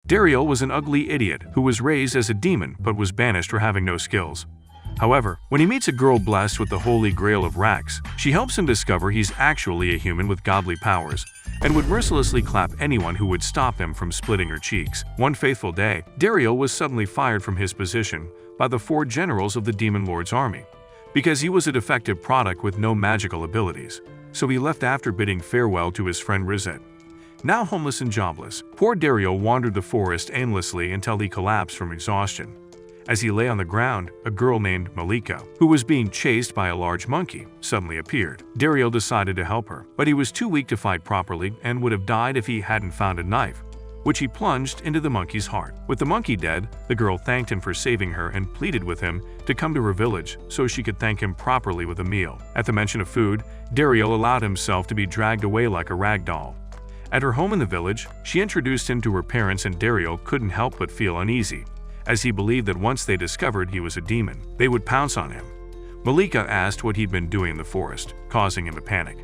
Dariel was an ugly idiot who was raised as a demon but was banished for having no skills. However, when he meets a girl blessed with the holy grail of Rax, she helps him discover he's actually a human with godly powers and would mercilessly clap anyone who would stop him from splitting her cheeks. One fateful day, Dariel was suddenly fired from his position by the 4 generals of the Demon Lord's army because he was a defective product with no magical abilities. So he left after bidding farewell to his friend Rizet. Now homeless and jobless, poor Dariel wandered the forest aimlessly until he collapsed from exhaustion. As he lay on the ground, a girl named Malikica, who was being chased by a large monkey, suddenly appeared. Dariel decided to help her, but he was too weak to fight properly and would have died if he hadn't found a knife, which he plunged into the monkey's heart. With the monkey dead, the girl thanked him for saving her and pleaded with him to come to her village so she could thank him properly with a meal. At the mention of food, Dariel allowed himself to be dragged away like a rag doll. At her home in the village, she introduced him to her parents, and Dariel couldn't help but feel uneasy, as he believed that once they discovered he was a demon, they would pounce on him. Malikica asked what he'd been doing in the forest, causing him to panic.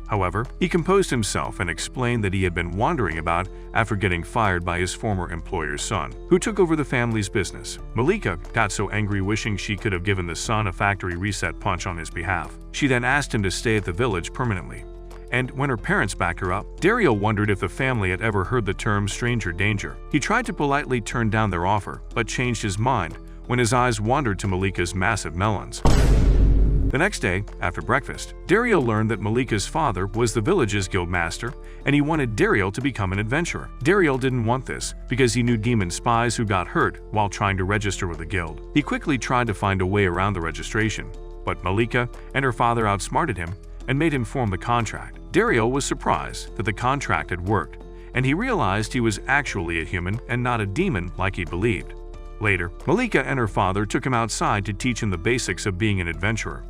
However, he composed himself and explained that he had been wandering about after getting fired by his former employer's son, who took over the family's business. Malikica got so angry, wishing she could have given the son a factory reset punch on his behalf. She then asked him to stay at the village permanently. And when her parents backed her up, Dariel wondered if the family had ever heard the term stranger danger. He tried to politely turn down their offer, but changed his mind when his eyes wandered to Malikica's massive melons. The next day, after breakfast, Dariel learned that Malikica's father was the village's guild master, and he wanted Dariel to become an adventurer. Dariel didn't want this because he knew demon spies who got hurt while trying to register with the guild. He quickly tried to find a way around the registration, but Malikica and her father outsmarted him and made him form the contract. Dariel was surprised that the contract had worked, and he realized he was actually a human and not a demon like he believed. Later, Malikica and her father took him outside to teach him the basics of being an adventurer.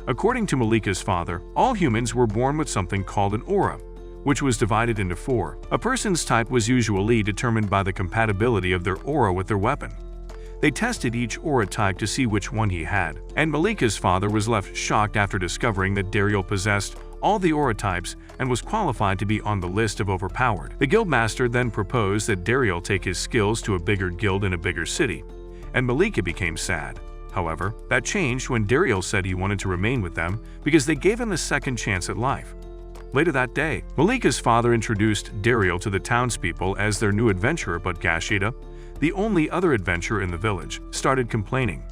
According to Malikica's father, all humans were born with something called an aura, which was divided into 4. A person's type was usually determined by the compatibility of their aura with their weapon. They tested each aura type to see which one he had, and Malikica's father was left shocked after discovering that Dariel possessed all the aura types and was qualified to be on the list of Overpowered. The guildmaster then proposed that Dariel take his skills to a bigger guild in a bigger city, and Malikica became sad. However, that changed when Dariel said he wanted to remain with them because they gave him a second chance at life. Later that day, Malikica's father introduced Dariel to the townspeople as their new adventurer, but Gashida, the only other adventurer in the village, started complaining.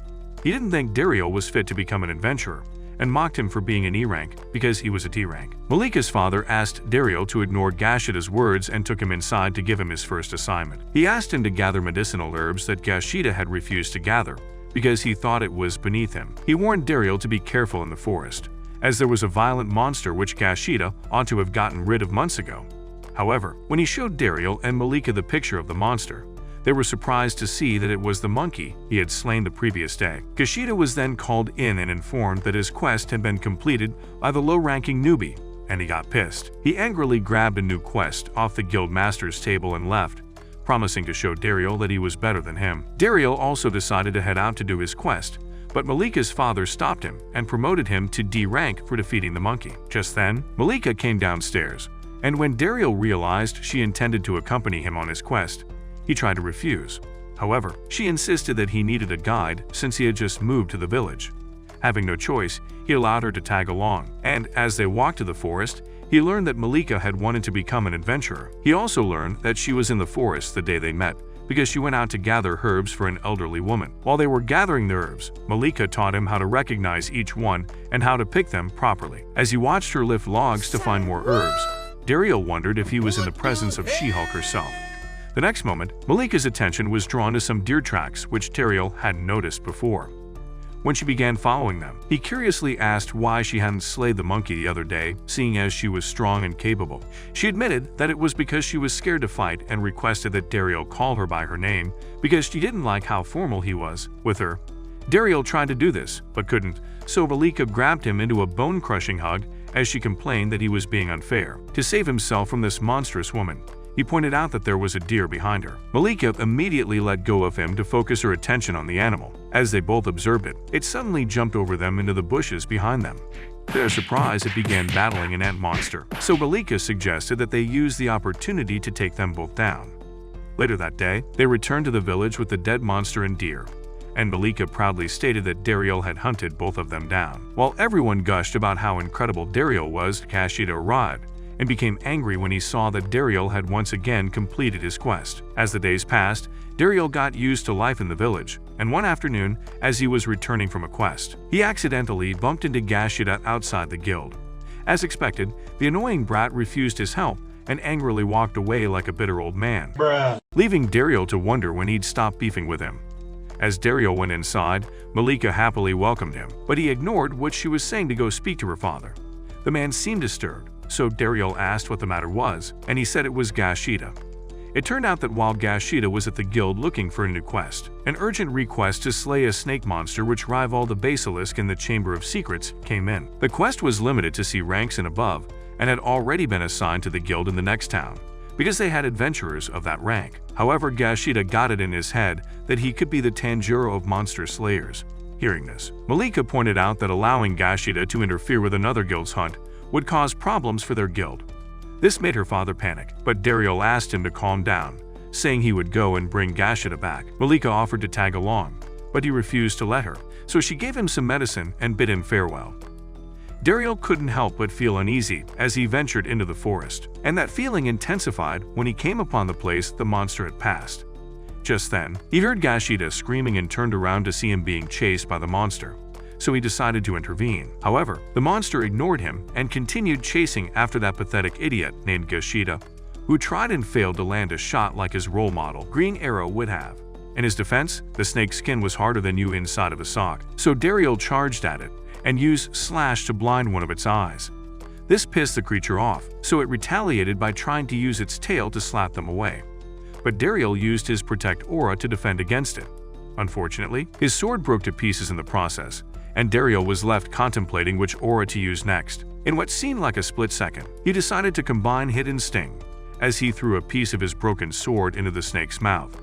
He didn't think Dariel was fit to become an adventurer and mocked him for being an E rank because he was a T rank. Malikica's father asked Dariel to ignore Gashida's words and took him inside to give him his first assignment. He asked him to gather medicinal herbs that Gashida had refused to gather because he thought it was beneath him. He warned Dariel to be careful in the forest, as there was a violent monster which Gashida ought to have gotten rid of months ago. However, when he showed Dariel and Malikica the picture of the monster, they were surprised to see that it was the monkey he had slain the previous day. Gashida was then called in and informed that his quest had been completed by the low-ranking newbie, and he got pissed. He angrily grabbed a new quest off the guild master's table and left, promising to show Dariel that he was better than him. Dariel also decided to head out to do his quest, but Malikica's father stopped him and promoted him to D rank for defeating the monkey. Just then, Malikica came downstairs, and when Dariel realized she intended to accompany him on his quest, he tried to refuse. However, she insisted that he needed a guide since he had just moved to the village. Having no choice, he allowed her to tag along, and as they walked to the forest, he learned that Malikica had wanted to become an adventurer. He also learned that she was in the forest the day they met because she went out to gather herbs for an elderly woman. While they were gathering the herbs, Malikica taught him how to recognize each one and how to pick them properly. As he watched her lift logs to find more herbs, Dariel wondered if he was in the presence of She-Hulk herself. The next moment, Malikica's attention was drawn to some deer tracks which Dariel hadn't noticed before. When she began following them, he curiously asked why she hadn't slayed the monkey the other day, seeing as she was strong and capable. She admitted that it was because she was scared to fight and requested that Dariel call her by her name because she didn't like how formal he was with her. Dariel tried to do this, but couldn't, so Malikica grabbed him into a bone-crushing hug as she complained that he was being unfair. To save himself from this monstrous woman, he pointed out that there was a deer behind her. Malikica immediately let go of him to focus her attention on the animal. As they both observed it, it suddenly jumped over them into the bushes behind them. To their surprise, it began battling an ant monster, so Malikica suggested that they use the opportunity to take them both down. Later that day, they returned to the village with the dead monster and deer, and Malikica proudly stated that Dariel had hunted both of them down. While everyone gushed about how incredible Dariel was, Gashida arrived and became angry when he saw that Dariel had once again completed his quest. As the days passed, Dariel got used to life in the village, and one afternoon, as he was returning from a quest, he accidentally bumped into Gashida outside the guild. As expected, the annoying brat refused his help and angrily walked away like a bitter old man, leaving Dariel to wonder when he'd stop beefing with him. As Dariel went inside, Malikica happily welcomed him, but he ignored what she was saying to go speak to her father. The man seemed disturbed, so Dariel asked what the matter was, and he said it was Gashida. It turned out that while Gashida was at the guild looking for a new quest, an urgent request to slay a snake monster which rivaled the basilisk in the Chamber of Secrets came in. The quest was limited to C ranks and above, and had already been assigned to the guild in the next town, because they had adventurers of that rank. However, Gashida got it in his head that he could be the Tanjiro of monster slayers. Hearing this, Malikica pointed out that allowing Gashida to interfere with another guild's hunt would cause problems for their guild. This made her father panic, but Dariel asked him to calm down, saying he would go and bring Gashida back. Malikica offered to tag along, but he refused to let her, so she gave him some medicine and bid him farewell. Dariel couldn't help but feel uneasy as he ventured into the forest, and that feeling intensified when he came upon the place the monster had passed. Just then, he heard Gashida screaming and turned around to see him being chased by the monster, so he decided to intervene. However, the monster ignored him and continued chasing after that pathetic idiot named Gashida, who tried and failed to land a shot like his role model, Green Arrow, would have. In his defense, the snake's skin was harder than you inside of a sock, so Dariel charged at it and used Slash to blind one of its eyes. This pissed the creature off, so it retaliated by trying to use its tail to slap them away. But Dariel used his Protect Aura to defend against it. Unfortunately, his sword broke to pieces in the process, and Dariel was left contemplating which aura to use next. In what seemed like a split second, he decided to combine Hit and Sting, as he threw a piece of his broken sword into the snake's mouth.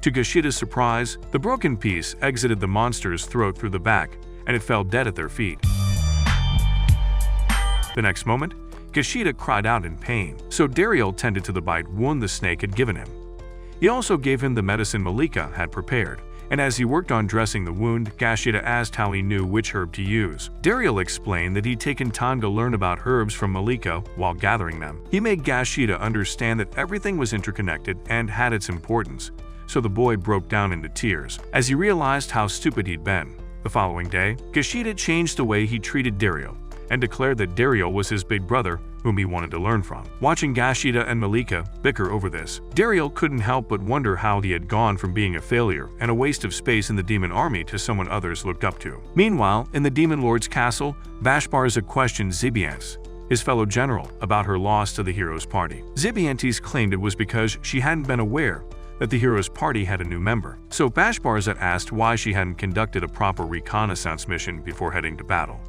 To Gashida's surprise, the broken piece exited the monster's throat through the back, and it fell dead at their feet. The next moment, Gashida cried out in pain, so Dariel tended to the bite wound the snake had given him. He also gave him the medicine Malikica had prepared, and as he worked on dressing the wound, Gashida asked how he knew which herb to use. Dariel explained that he'd taken time to learn about herbs from Malikica while gathering them. He made Gashida understand that everything was interconnected and had its importance, so the boy broke down into tears as he realized how stupid he'd been. The following day, Gashida changed the way he treated Dariel and declared that Dariel was his big brother whom he wanted to learn from. Watching Gashida and Malikica bicker over this, Dariel couldn't help but wonder how he had gone from being a failure and a waste of space in the demon army to someone others looked up to. Meanwhile, in the demon lord's castle, Bashbarza questioned Zibantes, his fellow general, about her loss to the hero's party. Zibantes claimed it was because she hadn't been aware that the hero's party had a new member. So Bashbarza asked why she hadn't conducted a proper reconnaissance mission before heading to battle.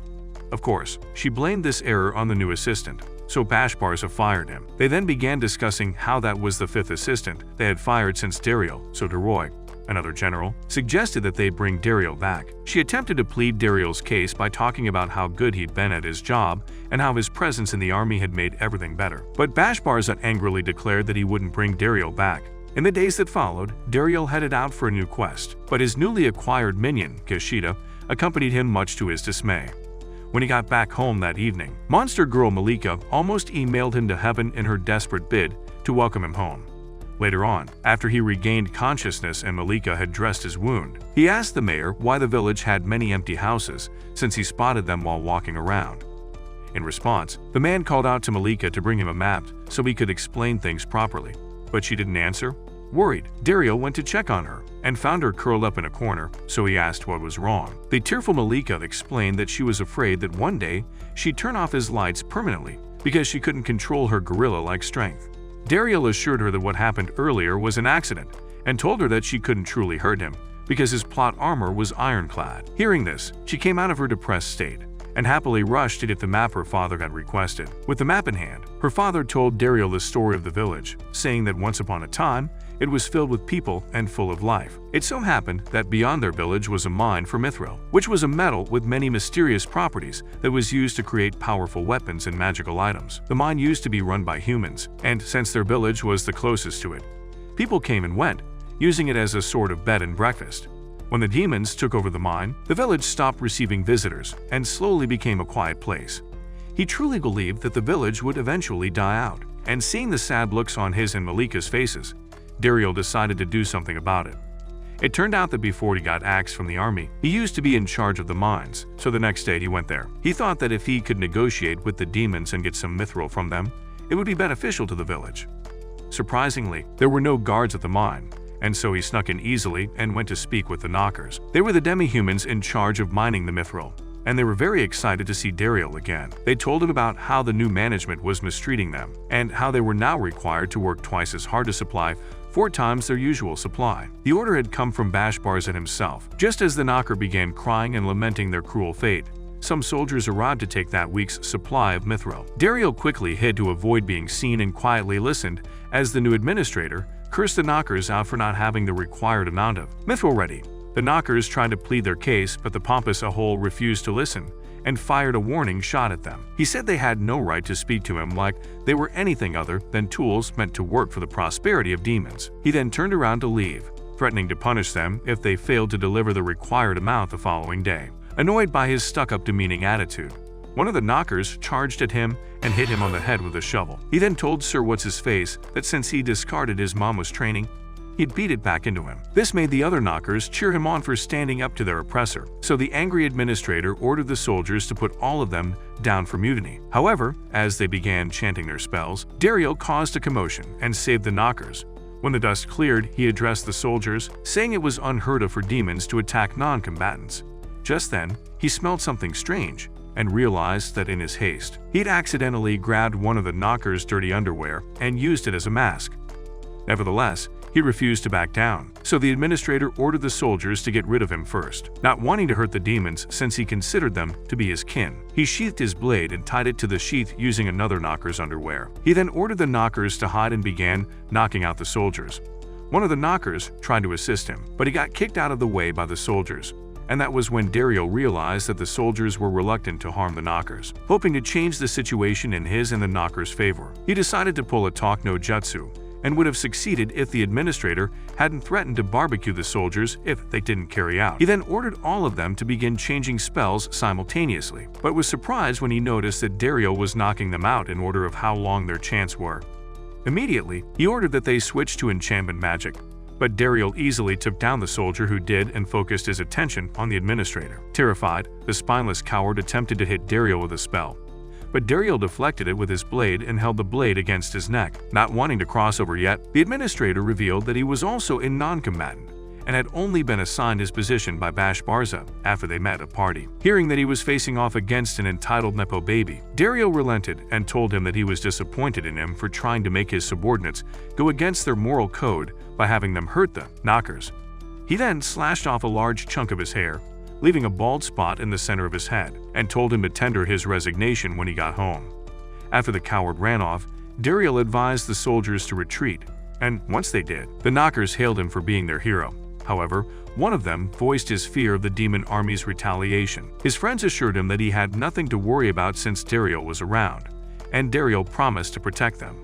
Of course, she blamed this error on the new assistant, so Bashbarza fired him. They then began discussing how that was the fifth assistant they had fired since Dariel, so Dariel, another general, suggested that they bring Dariel back. She attempted to plead Dariel's case by talking about how good he'd been at his job and how his presence in the army had made everything better. But Bashbarza angrily declared that he wouldn't bring Dariel back. In the days that followed, Dariel headed out for a new quest, but his newly acquired minion, Gashida, accompanied him much to his dismay. When he got back home that evening, monster girl Malikica almost emailed him to heaven in her desperate bid to welcome him home. Later on, after he regained consciousness and Malikica had dressed his wound, he asked the mayor why the village had many empty houses since he spotted them while walking around. In response, the man called out to Malikica to bring him a map so he could explain things properly, but she didn't answer. Worried, Dariel went to check on her and found her curled up in a corner, so he asked what was wrong. The tearful Malikica explained that she was afraid that one day she'd turn off his lights permanently because she couldn't control her gorilla-like strength. Dariel assured her that what happened earlier was an accident and told her that she couldn't truly hurt him because his plot armor was ironclad. Hearing this, she came out of her depressed state and happily rushed to get the map her father had requested. With the map in hand, her father told Dariel the story of the village, saying that once upon a time, it was filled with people and full of life. It so happened that beyond their village was a mine for Mithril, which was a metal with many mysterious properties that was used to create powerful weapons and magical items. The mine used to be run by humans, and since their village was the closest to it, People came and went, using it as a sort of bed and breakfast. When the demons took over the mine, the village stopped receiving visitors and slowly became a quiet place. He truly believed that the village would eventually die out, and seeing the sad looks on his and Malikica's faces, Dariel decided to do something about it. It turned out that before he got axed from the army, he used to be in charge of the mines, so the next day he went there. He thought that if he could negotiate with the demons and get some mithril from them, it would be beneficial to the village. Surprisingly, there were no guards at the mine, and so he snuck in easily and went to speak with the knockers. They were the demi-humans in charge of mining the mithril, and they were very excited to see Dariel again. They told him about how the new management was mistreating them, and how they were now required to work twice as hard to supply 4 times their usual supply. The order had come from Bashbarza himself. Just as the knocker began crying and lamenting their cruel fate, some soldiers arrived to take that week's supply of mithril. Dariel quickly hid to avoid being seen and quietly listened as the new administrator cursed the knockers out for not having the required amount of mithril ready. The knockers tried to plead their case, but the pompous Ahole refused to listen and fired a warning shot at them. He said they had no right to speak to him like they were anything other than tools meant to work for the prosperity of demons. He then turned around to leave, threatening to punish them if they failed to deliver the required amount the following day. Annoyed by his stuck-up demeaning attitude, one of the knockers charged at him and hit him on the head with a shovel. He then told Sir What's-His-Face that since he discarded his mama's training, he'd beat it back into him. This made the other knockers cheer him on for standing up to their oppressor, so the angry administrator ordered the soldiers to put all of them down for mutiny. However, as they began chanting their spells, Dariel caused a commotion and saved the knockers. When the dust cleared, he addressed the soldiers, saying it was unheard of for demons to attack non-combatants. Just then, he smelled something strange and realized that in his haste, he'd accidentally grabbed one of the knockers' dirty underwear and used it as a mask. Nevertheless, he refused to back down, so the administrator ordered the soldiers to get rid of him first. Not wanting to hurt the demons since he considered them to be his kin, he sheathed his blade and tied it to the sheath using another knocker's underwear. He then ordered the knockers to hide and began knocking out the soldiers. One of the knockers tried to assist him, but he got kicked out of the way by the soldiers. And that was when Dariel realized that the soldiers were reluctant to harm the knockers. Hoping to change the situation in his and the knockers' favor, he decided to pull a talk no jutsu, and would have succeeded if the administrator hadn't threatened to barbecue the soldiers if they didn't carry out. He then ordered all of them to begin changing spells simultaneously, but was surprised when he noticed that Dariel was knocking them out in order of how long their chants were. Immediately, he ordered that they switch to enchantment magic, but Dariel easily took down the soldier who did and focused his attention on the administrator. Terrified, the spineless coward attempted to hit Dariel with a spell, but Dariel deflected it with his blade and held the blade against his neck. Not wanting to cross over yet, the administrator revealed that he was also a non-combatant and had only been assigned his position by Bashbarza after they met at a party. Hearing that he was facing off against an entitled Nepo baby, Dariel relented and told him that he was disappointed in him for trying to make his subordinates go against their moral code by having them hurt the knockers. He then slashed off a large chunk of his hair, leaving a bald spot in the center of his head, and told him to tender his resignation when he got home. After the coward ran off, Dariel advised the soldiers to retreat, and once they did, the knockers hailed him for being their hero. However, one of them voiced his fear of the demon army's retaliation. His friends assured him that he had nothing to worry about since Dariel was around, and Dariel promised to protect them.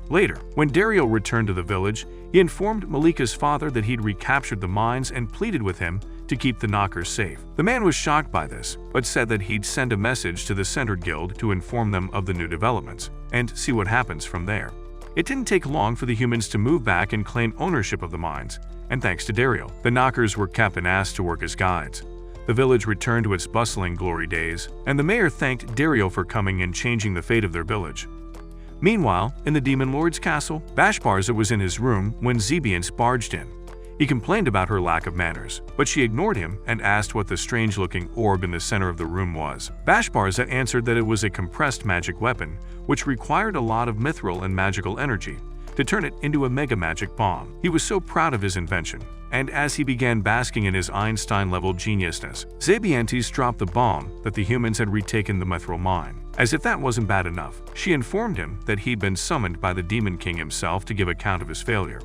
Later, when Dariel returned to the village, he informed Malikica's father that he'd recaptured the mines and pleaded with him to keep the knockers safe. The man was shocked by this, but said that he'd send a message to the Centered Guild to inform them of the new developments, and see what happens from there. It didn't take long for the humans to move back and claim ownership of the mines, and thanks to Dariel, the knockers were kept and asked to work as guides. The village returned to its bustling glory days, and the mayor thanked Dariel for coming and changing the fate of their village. Meanwhile, in the Demon Lord's castle, Bashbarza was in his room when Zibantes barged in. He complained about her lack of manners, but she ignored him and asked what the strange-looking orb in the center of the room was. Bashbarza answered that it was a compressed magic weapon, which required a lot of mithril and magical energy to turn it into a mega magic bomb. He was so proud of his invention, and as he began basking in his Einstein-level geniusness, Zibantes dropped the bomb that the humans had retaken the mithril mine. As if that wasn't bad enough, she informed him that he'd been summoned by the Demon King himself to give account of his failure.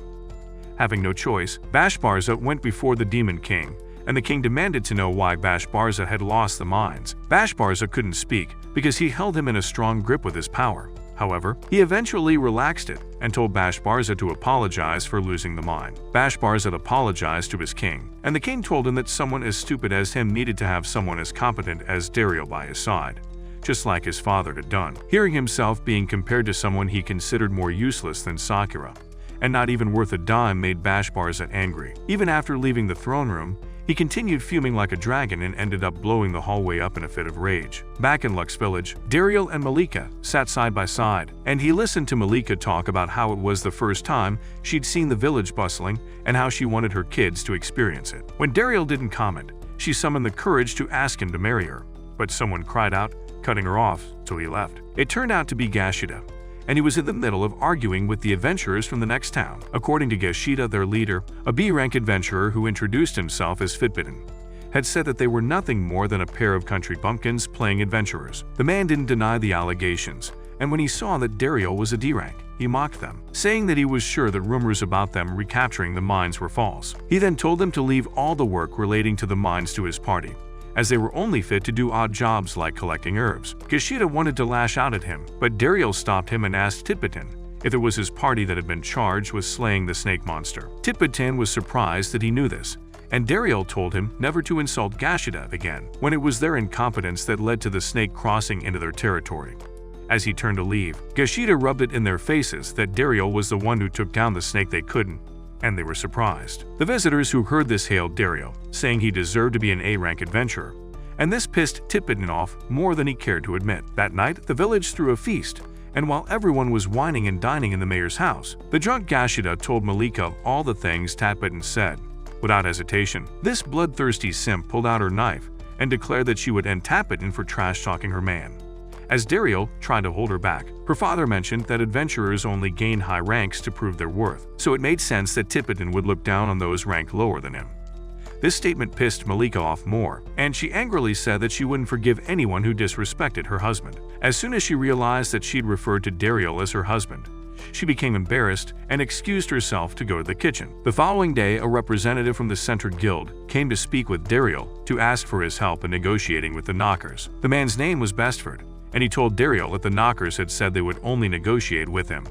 Having no choice, Bashbarza went before the Demon King, and the king demanded to know why Bashbarza had lost the mines. Bashbarza couldn't speak because he held him in a strong grip with his power. However, he eventually relaxed it and told Bashbarza to apologize for losing the mine. Bashbarza apologized to his king, and the king told him that someone as stupid as him needed to have someone as competent as Dariel by his side, just like his father had done. Hearing himself being compared to someone he considered more useless than Sakura, and not even worth a dime, made Bashbarza angry. Even after leaving the throne room, he continued fuming like a dragon and ended up blowing the hallway up in a fit of rage. Back in Lux's village, Dariel and Malikica sat side by side, and he listened to Malikica talk about how it was the first time she'd seen the village bustling and how she wanted her kids to experience it. When Dariel didn't comment, she summoned the courage to ask him to marry her, but someone cried out, cutting her off, so he left. It turned out to be Gashida, and he was in the middle of arguing with the adventurers from the next town. According to Gashida, their leader, a B-rank adventurer who introduced himself as Fitbitten, had said that they were nothing more than a pair of country bumpkins playing adventurers. The man didn't deny the allegations, and when he saw that Dariel was a D-rank, he mocked them, saying that he was sure that rumors about them recapturing the mines were false. He then told them to leave all the work relating to the mines to his party, as they were only fit to do odd jobs like collecting herbs. Gashida wanted to lash out at him, but Dariel stopped him and asked Titpitin if it was his party that had been charged with slaying the snake monster. Titpitin was surprised that he knew this, and Dariel told him never to insult Gashida again, when it was their incompetence that led to the snake crossing into their territory. As he turned to leave, Gashida rubbed it in their faces that Dariel was the one who took down the snake they couldn't, and they were surprised. The visitors who heard this hailed Dariel, saying he deserved to be an A-rank adventurer, and this pissed Titpitin off more than he cared to admit. That night, the village threw a feast, and while everyone was wining and dining in the mayor's house, the drunk Gashida told Malikica all the things Titpitin said. Without hesitation, this bloodthirsty simp pulled out her knife and declared that she would end Titpitin for trash-talking her man. As Dariel tried to hold her back, her father mentioned that adventurers only gain high ranks to prove their worth, so it made sense that Titpitin would look down on those ranked lower than him. This statement pissed Malikica off more, and she angrily said that she wouldn't forgive anyone who disrespected her husband. As soon as she realized that she'd referred to Dariel as her husband, she became embarrassed and excused herself to go to the kitchen. The following day, a representative from the Centered Guild came to speak with Dariel to ask for his help in negotiating with the Knockers. The man's name was Bestford, and he told Dariel that the Knockers had said they would only negotiate with him.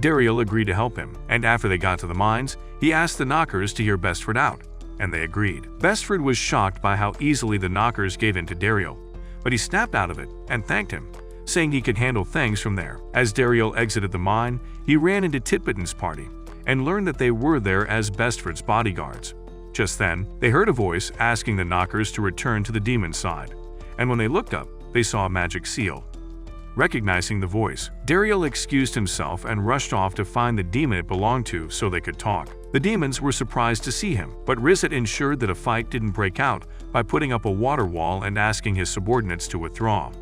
Dariel agreed to help him, and after they got to the mines, he asked the Knockers to hear Bestford out, and they agreed. Bestford was shocked by how easily the Knockers gave in to Dariel, but he snapped out of it and thanked him, saying he could handle things from there. As Dariel exited the mine, he ran into Titpitin's party and learned that they were there as Bestford's bodyguards. Just then, they heard a voice asking the Knockers to return to the demon side, and when they looked up, they saw a magic seal. Recognizing the voice, Dariel excused himself and rushed off to find the demon it belonged to so they could talk. The demons were surprised to see him, but Rizet ensured that a fight didn't break out by putting up a water wall and asking his subordinates to withdraw.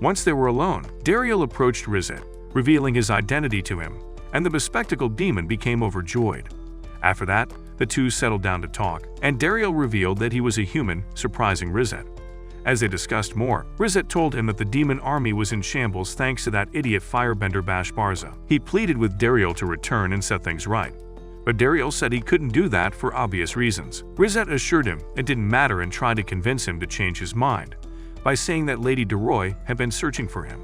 Once they were alone, Dariel approached Rizet, revealing his identity to him, and the bespectacled demon became overjoyed. After that, the two settled down to talk, and Dariel revealed that he was a human, surprising Rizet. As they discussed more, Rizet told him that the demon army was in shambles thanks to that idiot firebender Bashbarza. He pleaded with Dariel to return and set things right, but Dariel said he couldn't do that for obvious reasons. Rizet assured him it didn't matter and tried to convince him to change his mind by saying that Lady DeRoy had been searching for him.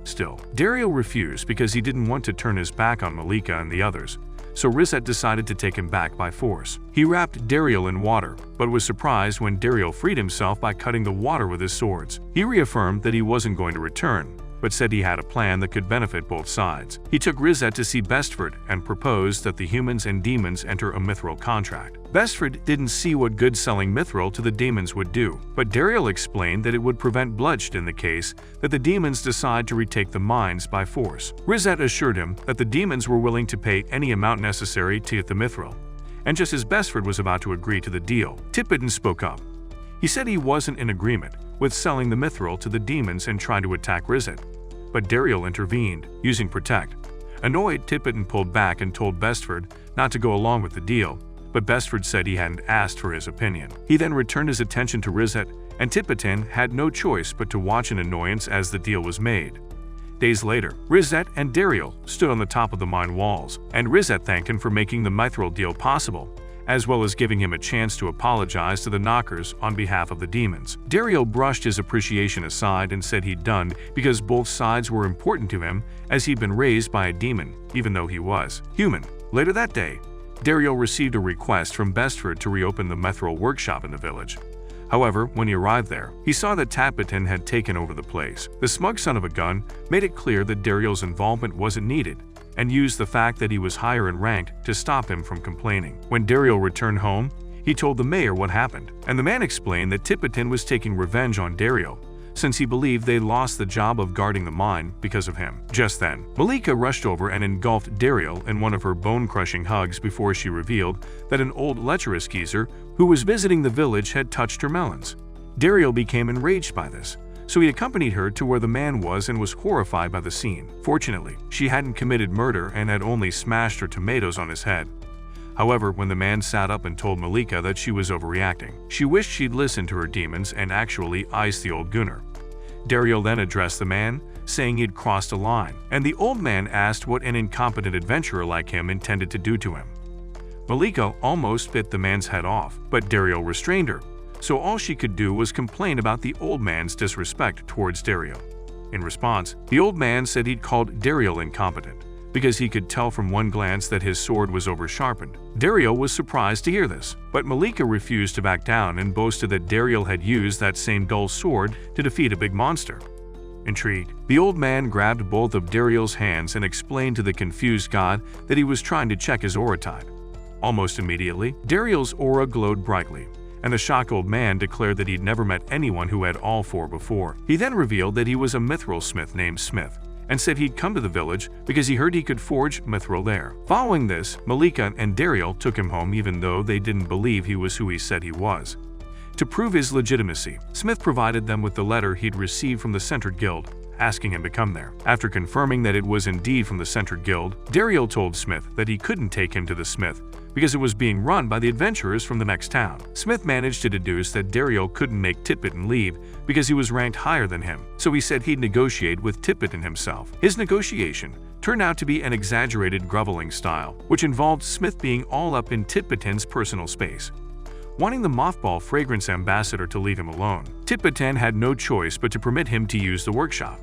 Still, Dariel refused because he didn't want to turn his back on Malikica and the others, so Rizet decided to take him back by force. He wrapped Dariel in water, but was surprised when Dariel freed himself by cutting the water with his swords. He reaffirmed that he wasn't going to return, but said he had a plan that could benefit both sides. He took Rizet to see Bestford and proposed that the humans and demons enter a Mithril contract. Bestford didn't see what good selling Mithril to the demons would do, but Dariel explained that it would prevent bloodshed in the case that the demons decide to retake the mines by force. Rizet assured him that the demons were willing to pay any amount necessary to get the Mithril, and just as Bestford was about to agree to the deal, Titpitin spoke up. He said he wasn't in agreement with selling the Mithril to the demons and trying to attack Rizet, but Dariel intervened, using Protect. Annoyed, Titpitin pulled back and told Bestford not to go along with the deal, but Bestford said he hadn't asked for his opinion. He then returned his attention to Rizet, and Titpitin had no choice but to watch in annoyance as the deal was made. Days later, Rizet and Dariel stood on the top of the mine walls, and Rizet thanked him for making the Mithril deal possible, as well as giving him a chance to apologize to the knockers on behalf of the demons. Dariel brushed his appreciation aside and said he'd done because both sides were important to him, as he'd been raised by a demon, even though he was human. Later that day, Dariel received a request from Bashbarza to reopen the Mithril workshop in the village. However, when he arrived there, he saw that Tippitin had taken over the place. The smug son of a gun made it clear that Dariel's involvement wasn't needed, and used the fact that he was higher in rank to stop him from complaining. When Dariel returned home, he told the mayor what happened, and the man explained that Tippitin was taking revenge on Dariel, since he believed they lost the job of guarding the mine because of him. Just then, Malikica rushed over and engulfed Dariel in one of her bone-crushing hugs before she revealed that an old lecherous geezer who was visiting the village had touched her melons. Dariel became enraged by this, so he accompanied her to where the man was and was horrified by the scene. Fortunately, she hadn't committed murder and had only smashed her tomatoes on his head. However, when the man sat up and told Malikica that she was overreacting, she wished she'd listened to her demons and actually iced the old gooner. Dariel then addressed the man, saying he'd crossed a line, and the old man asked what an incompetent adventurer like him intended to do to him. Malikica almost bit the man's head off, but Dariel restrained her, so all she could do was complain about the old man's disrespect towards Dariel. In response, the old man said he'd called Dariel incompetent, because he could tell from one glance that his sword was over-sharpened. Dariel was surprised to hear this, but Malikica refused to back down and boasted that Dariel had used that same dull sword to defeat a big monster. Intrigued, the old man grabbed both of Dariel's hands and explained to the confused god that he was trying to check his aura type. Almost immediately, Dariel's aura glowed brightly, and the shocked old man declared that he'd never met anyone who had all four before. He then revealed that he was a Mithril smith named Smith, and said he'd come to the village because he heard he could forge Mithril there. Following this, Malikica and Dariel took him home even though they didn't believe he was who he said he was. To prove his legitimacy, Smith provided them with the letter he'd received from the Centered Guild, asking him to come there. After confirming that it was indeed from the Centered Guild, Dariel told Smith that he couldn't take him to the smith because it was being run by the adventurers from the next town. Smith managed to deduce that Dariel couldn't make Tippitin leave because he was ranked higher than him, so he said he'd negotiate with Tippitin himself. His negotiation turned out to be an exaggerated groveling style, which involved Smith being all up in Tippitin's personal space, wanting the mothball fragrance ambassador to leave him alone. Tippitin had no choice but to permit him to use the workshop.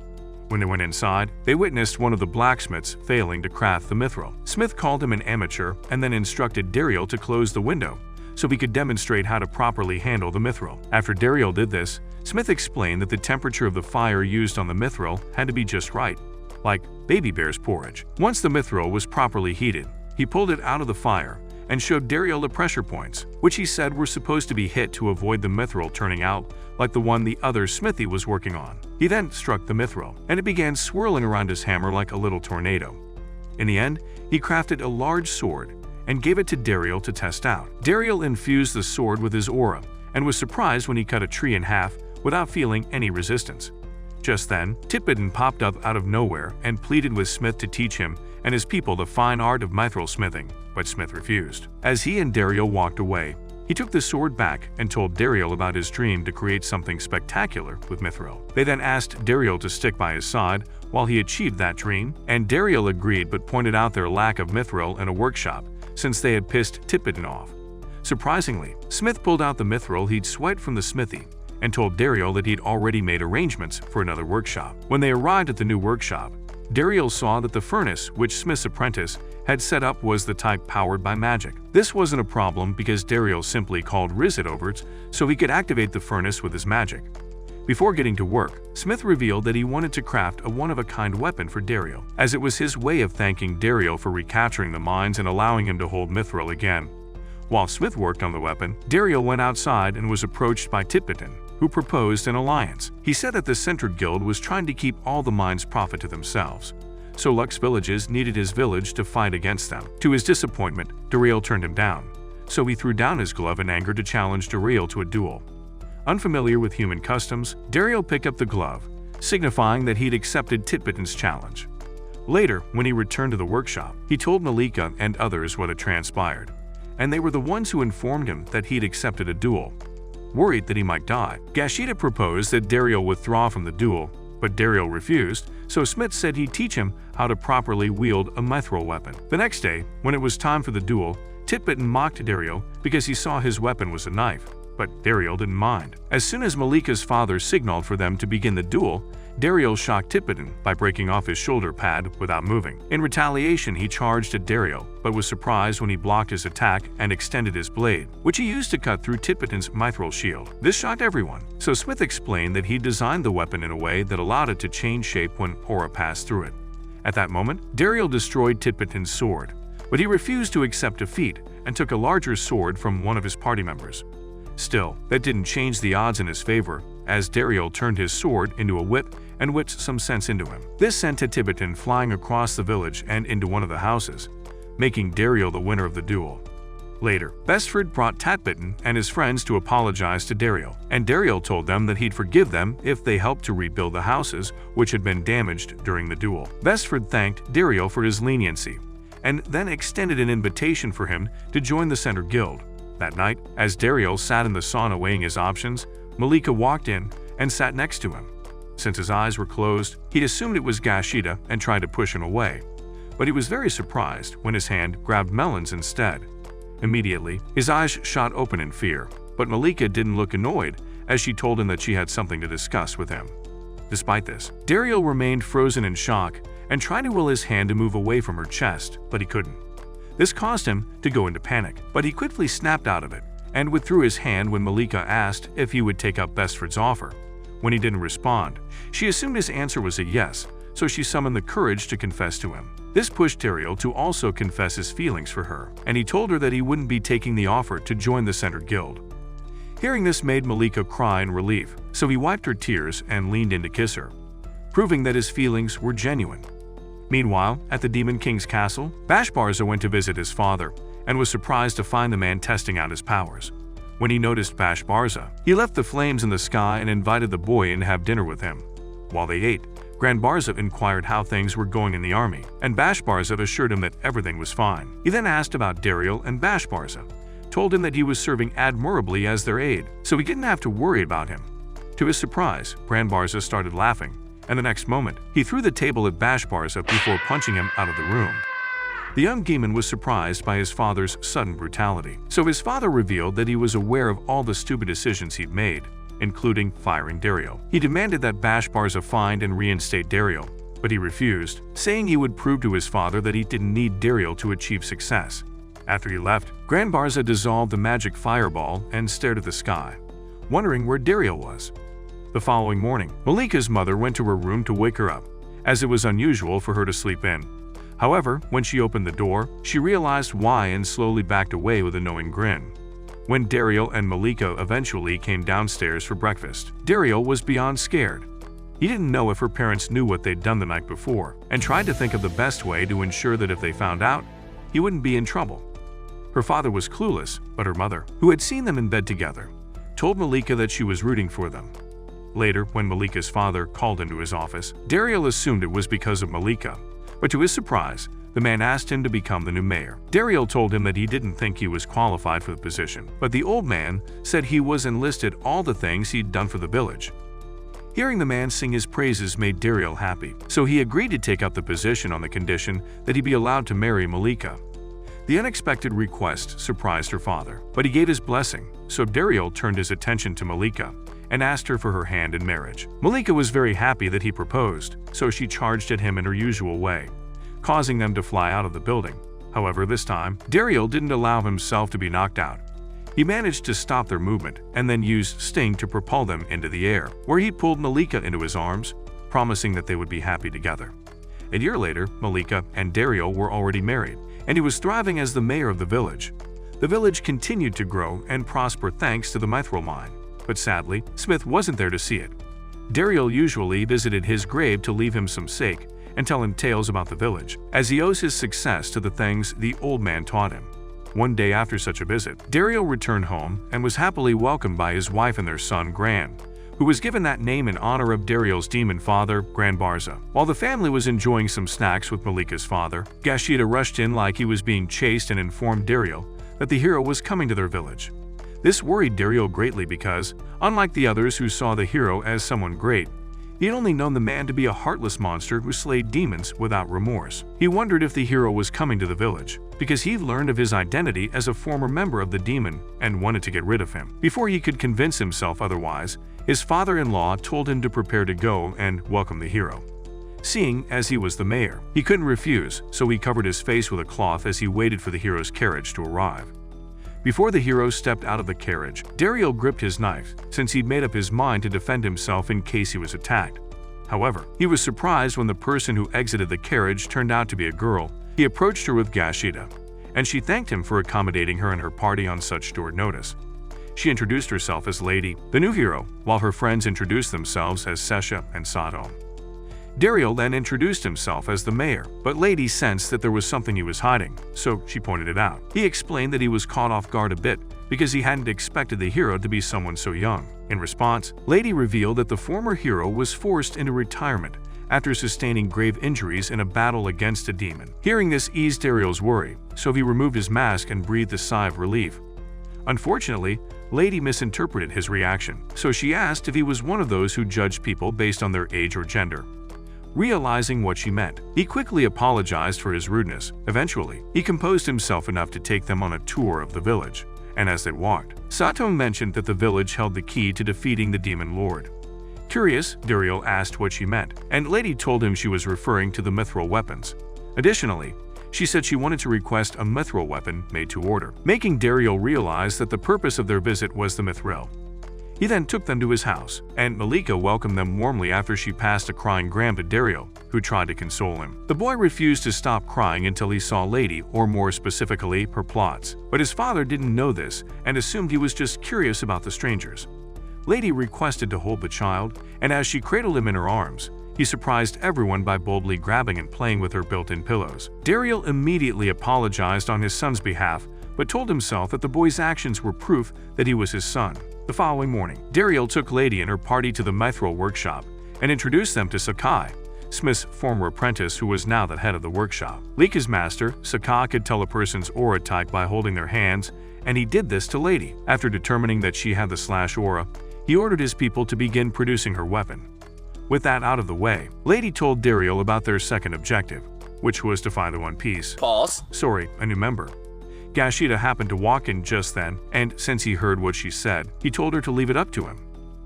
When they went inside, they witnessed one of the blacksmiths failing to craft the mithril. Smith called him an amateur and then instructed Dariel to close the window so he could demonstrate how to properly handle the mithril. After Dariel did this, Smith explained that the temperature of the fire used on the mithril had to be just right, like baby bear's porridge. Once the mithril was properly heated, he pulled it out of the fire and showed Dariel the pressure points, which he said were supposed to be hit to avoid the mithril turning out like the one the other smithy was working on. He then struck the mithril, and it began swirling around his hammer like a little tornado. In the end, he crafted a large sword and gave it to Dariel to test out. Dariel infused the sword with his aura and was surprised when he cut a tree in half without feeling any resistance. Just then, Tippitin popped up out of nowhere and pleaded with Smith to teach him and his people the fine art of mithril smithing, but Smith refused. As he and Dariel walked away, he took the sword back and told Dariel about his dream to create something spectacular with mithril. They then asked Dariel to stick by his side while he achieved that dream, and Dariel agreed but pointed out their lack of mithril in a workshop since they had pissed Tippitin off. Surprisingly, Smith pulled out the mithril he'd swiped from the smithy and told Dariel that he'd already made arrangements for another workshop. When they arrived at the new workshop, Dariel saw that the furnace which Smith's apprentice had set up was the type powered by magic. This wasn't a problem because Dariel simply called Rizit over it so he could activate the furnace with his magic. Before getting to work, Smith revealed that he wanted to craft a one-of-a-kind weapon for Dariel, as it was his way of thanking Dariel for recapturing the mines and allowing him to hold mithril again. While Smith worked on the weapon, Dariel went outside and was approached by Tippitin, who proposed an alliance. He said that the Centered Guild was trying to keep all the mines' profit to themselves, so Lux villages needed his village to fight against them. To his disappointment, Dariel turned him down, so he threw down his glove in anger to challenge Dariel to a duel. Unfamiliar with human customs, Dariel picked up the glove, signifying that he'd accepted Tippitin's challenge. Later, when he returned to the workshop, he told Malikica and others what had transpired, and they were the ones who informed him that he'd accepted a duel. Worried that he might die, Gashida proposed that Dariel withdraw from the duel, but Dariel refused, so Smith said he'd teach him how to properly wield a mithril weapon. The next day, when it was time for the duel, Titbitten mocked Dariel because he saw his weapon was a knife, but Dariel didn't mind. As soon as Malikica's father signaled for them to begin the duel, Dariel shocked Titbitten by breaking off his shoulder pad without moving. In retaliation, he charged at Dariel, but was surprised when he blocked his attack and extended his blade, which he used to cut through Titbitten's mithril shield. This shocked everyone, so Smith explained that he designed the weapon in a way that allowed it to change shape when aura passed through it. At that moment, Dariel destroyed Titbitten's sword, but he refused to accept defeat and took a larger sword from one of his party members. Still, that didn't change the odds in his favor, as Dariel turned his sword into a whip and whipped some sense into him. This sent Titbitten flying across the village and into one of the houses, making Dariel the winner of the duel. Later, Bestford brought Titbitten and his friends to apologize to Dariel, and Dariel told them that he'd forgive them if they helped to rebuild the houses which had been damaged during the duel. Bestford thanked Dariel for his leniency, and then extended an invitation for him to join the Center Guild. That night, as Dariel sat in the sauna weighing his options, Malikica walked in and sat next to him. Since his eyes were closed, he'd assumed it was Gashida and tried to push him away, but he was very surprised when his hand grabbed Melon's instead. Immediately, his eyes shot open in fear, but Malikica didn't look annoyed as she told him that she had something to discuss with him. Despite this, Dariel remained frozen in shock and tried to will his hand to move away from her chest, but he couldn't. This caused him to go into panic, but he quickly snapped out of it and withdrew his hand when Malikica asked if he would take up Bestford's offer. When he didn't respond, she assumed his answer was a yes, so she summoned the courage to confess to him. This pushed Dariel to also confess his feelings for her, and he told her that he wouldn't be taking the offer to join the Center Guild. Hearing this made Malikica cry in relief, so he wiped her tears and leaned in to kiss her, proving that his feelings were genuine. Meanwhile, at the Demon King's castle, Bashbarza went to visit his father and was surprised to find the man testing out his powers. When he noticed Bashbarza, he left the flames in the sky and invited the boy in to have dinner with him. While they ate, Grand Barza inquired how things were going in the army, and Bashbarza assured him that everything was fine. He then asked about Dariel, and Bashbarza told him that he was serving admirably as their aide, so he didn't have to worry about him. To his surprise, Grand Barza started laughing, and the next moment, he threw the table at Bashbarza before punching him out of the room. The young demon was surprised by his father's sudden brutality, so his father revealed that he was aware of all the stupid decisions he'd made, including firing Dariel. He demanded that Bashbarza find and reinstate Dariel, but he refused, saying he would prove to his father that he didn't need Dariel to achieve success. After he left, Grand Barza dissolved the magic fireball and stared at the sky, wondering where Dariel was. The following morning, Malikica's mother went to her room to wake her up, as it was unusual for her to sleep in. However, when she opened the door, she realized why and slowly backed away with a knowing grin. When Dariel and Malikica eventually came downstairs for breakfast, Dariel was beyond scared. He didn't know if her parents knew what they'd done the night before, and tried to think of the best way to ensure that if they found out, he wouldn't be in trouble. Her father was clueless, but her mother, who had seen them in bed together, told Malikica that she was rooting for them. Later, when Malikica's father called into his office, Dariel assumed it was because of Malikica, but to his surprise, the man asked him to become the new mayor. Dariel told him that he didn't think he was qualified for the position, but the old man said he was enlisted all the things he'd done for the village. Hearing the man sing his praises made Dariel happy, so he agreed to take up the position on the condition that he be allowed to marry Malikica. The unexpected request surprised her father, but he gave his blessing, so Dariel turned his attention to Malikica and asked her for her hand in marriage. Malikica was very happy that he proposed, so she charged at him in her usual way, causing them to fly out of the building. However, this time, Dariel didn't allow himself to be knocked out. He managed to stop their movement and then used Sting to propel them into the air, where he pulled Malikica into his arms, promising that they would be happy together. A year later, Malikica and Dariel were already married, and he was thriving as the mayor of the village. The village continued to grow and prosper thanks to the Mithril mine, but sadly, Smith wasn't there to see it. Dariel usually visited his grave to leave him some sake and tell him tales about the village, as he owes his success to the things the old man taught him. One day after such a visit, Dariel returned home and was happily welcomed by his wife and their son, Gran, who was given that name in honor of Dariel's demon father, Grand Barza. While the family was enjoying some snacks with Malikica's father, Gashida rushed in like he was being chased and informed Dariel that the hero was coming to their village. This worried Dariel greatly because, unlike the others who saw the hero as someone great, he had only known the man to be a heartless monster who slayed demons without remorse. He wondered if the hero was coming to the village, because he learned of his identity as a former member of the demon and wanted to get rid of him. Before he could convince himself otherwise, his father-in-law told him to prepare to go and welcome the hero. Seeing as he was the mayor, he couldn't refuse, so he covered his face with a cloth as he waited for the hero's carriage to arrive. Before the hero stepped out of the carriage, Dariel gripped his knife, since he'd made up his mind to defend himself in case he was attacked. However, he was surprised when the person who exited the carriage turned out to be a girl. He approached her with Gashida, and she thanked him for accommodating her and her party on such short notice. She introduced herself as Lady, the new hero, while her friends introduced themselves as Sesha and Sato. Dariel then introduced himself as the mayor, but Lady sensed that there was something he was hiding, so she pointed it out. He explained that he was caught off guard a bit because he hadn't expected the hero to be someone so young. In response, Lady revealed that the former hero was forced into retirement after sustaining grave injuries in a battle against a demon. Hearing this eased Dariel's worry, so he removed his mask and breathed a sigh of relief. Unfortunately, Lady misinterpreted his reaction, so she asked if he was one of those who judged people based on their age or gender. Realizing what she meant, he quickly apologized for his rudeness. Eventually, he composed himself enough to take them on a tour of the village, and as they walked, Sato mentioned that the village held the key to defeating the demon lord. Curious, Dariel asked what she meant, and Lady told him she was referring to the Mithril weapons. Additionally, she said she wanted to request a Mithril weapon made to order, making Dariel realize that the purpose of their visit was the Mithril. He then took them to his house, and Malikica welcomed them warmly after she passed a crying Graham to Dariel, who tried to console him. The boy refused to stop crying until he saw Lady, or more specifically, her plots. But his father didn't know this and assumed he was just curious about the strangers. Lady requested to hold the child, and as she cradled him in her arms, he surprised everyone by boldly grabbing and playing with her built-in pillows. Dariel immediately apologized on his son's behalf, but told himself that the boy's actions were proof that he was his son. The following morning, Dariel took Lady and her party to the Mithril workshop and introduced them to Sakai, Smith's former apprentice who was now the head of the workshop. Like his master, Sakai could tell a person's aura type by holding their hands, and he did this to Lady. After determining that she had the slash aura, he ordered his people to begin producing her weapon. With that out of the way, Lady told Dariel about their second objective, which was to find the One Piece. Pause. Sorry, a new member. Gashida happened to walk in just then, and since he heard what she said, he told her to leave it up to him.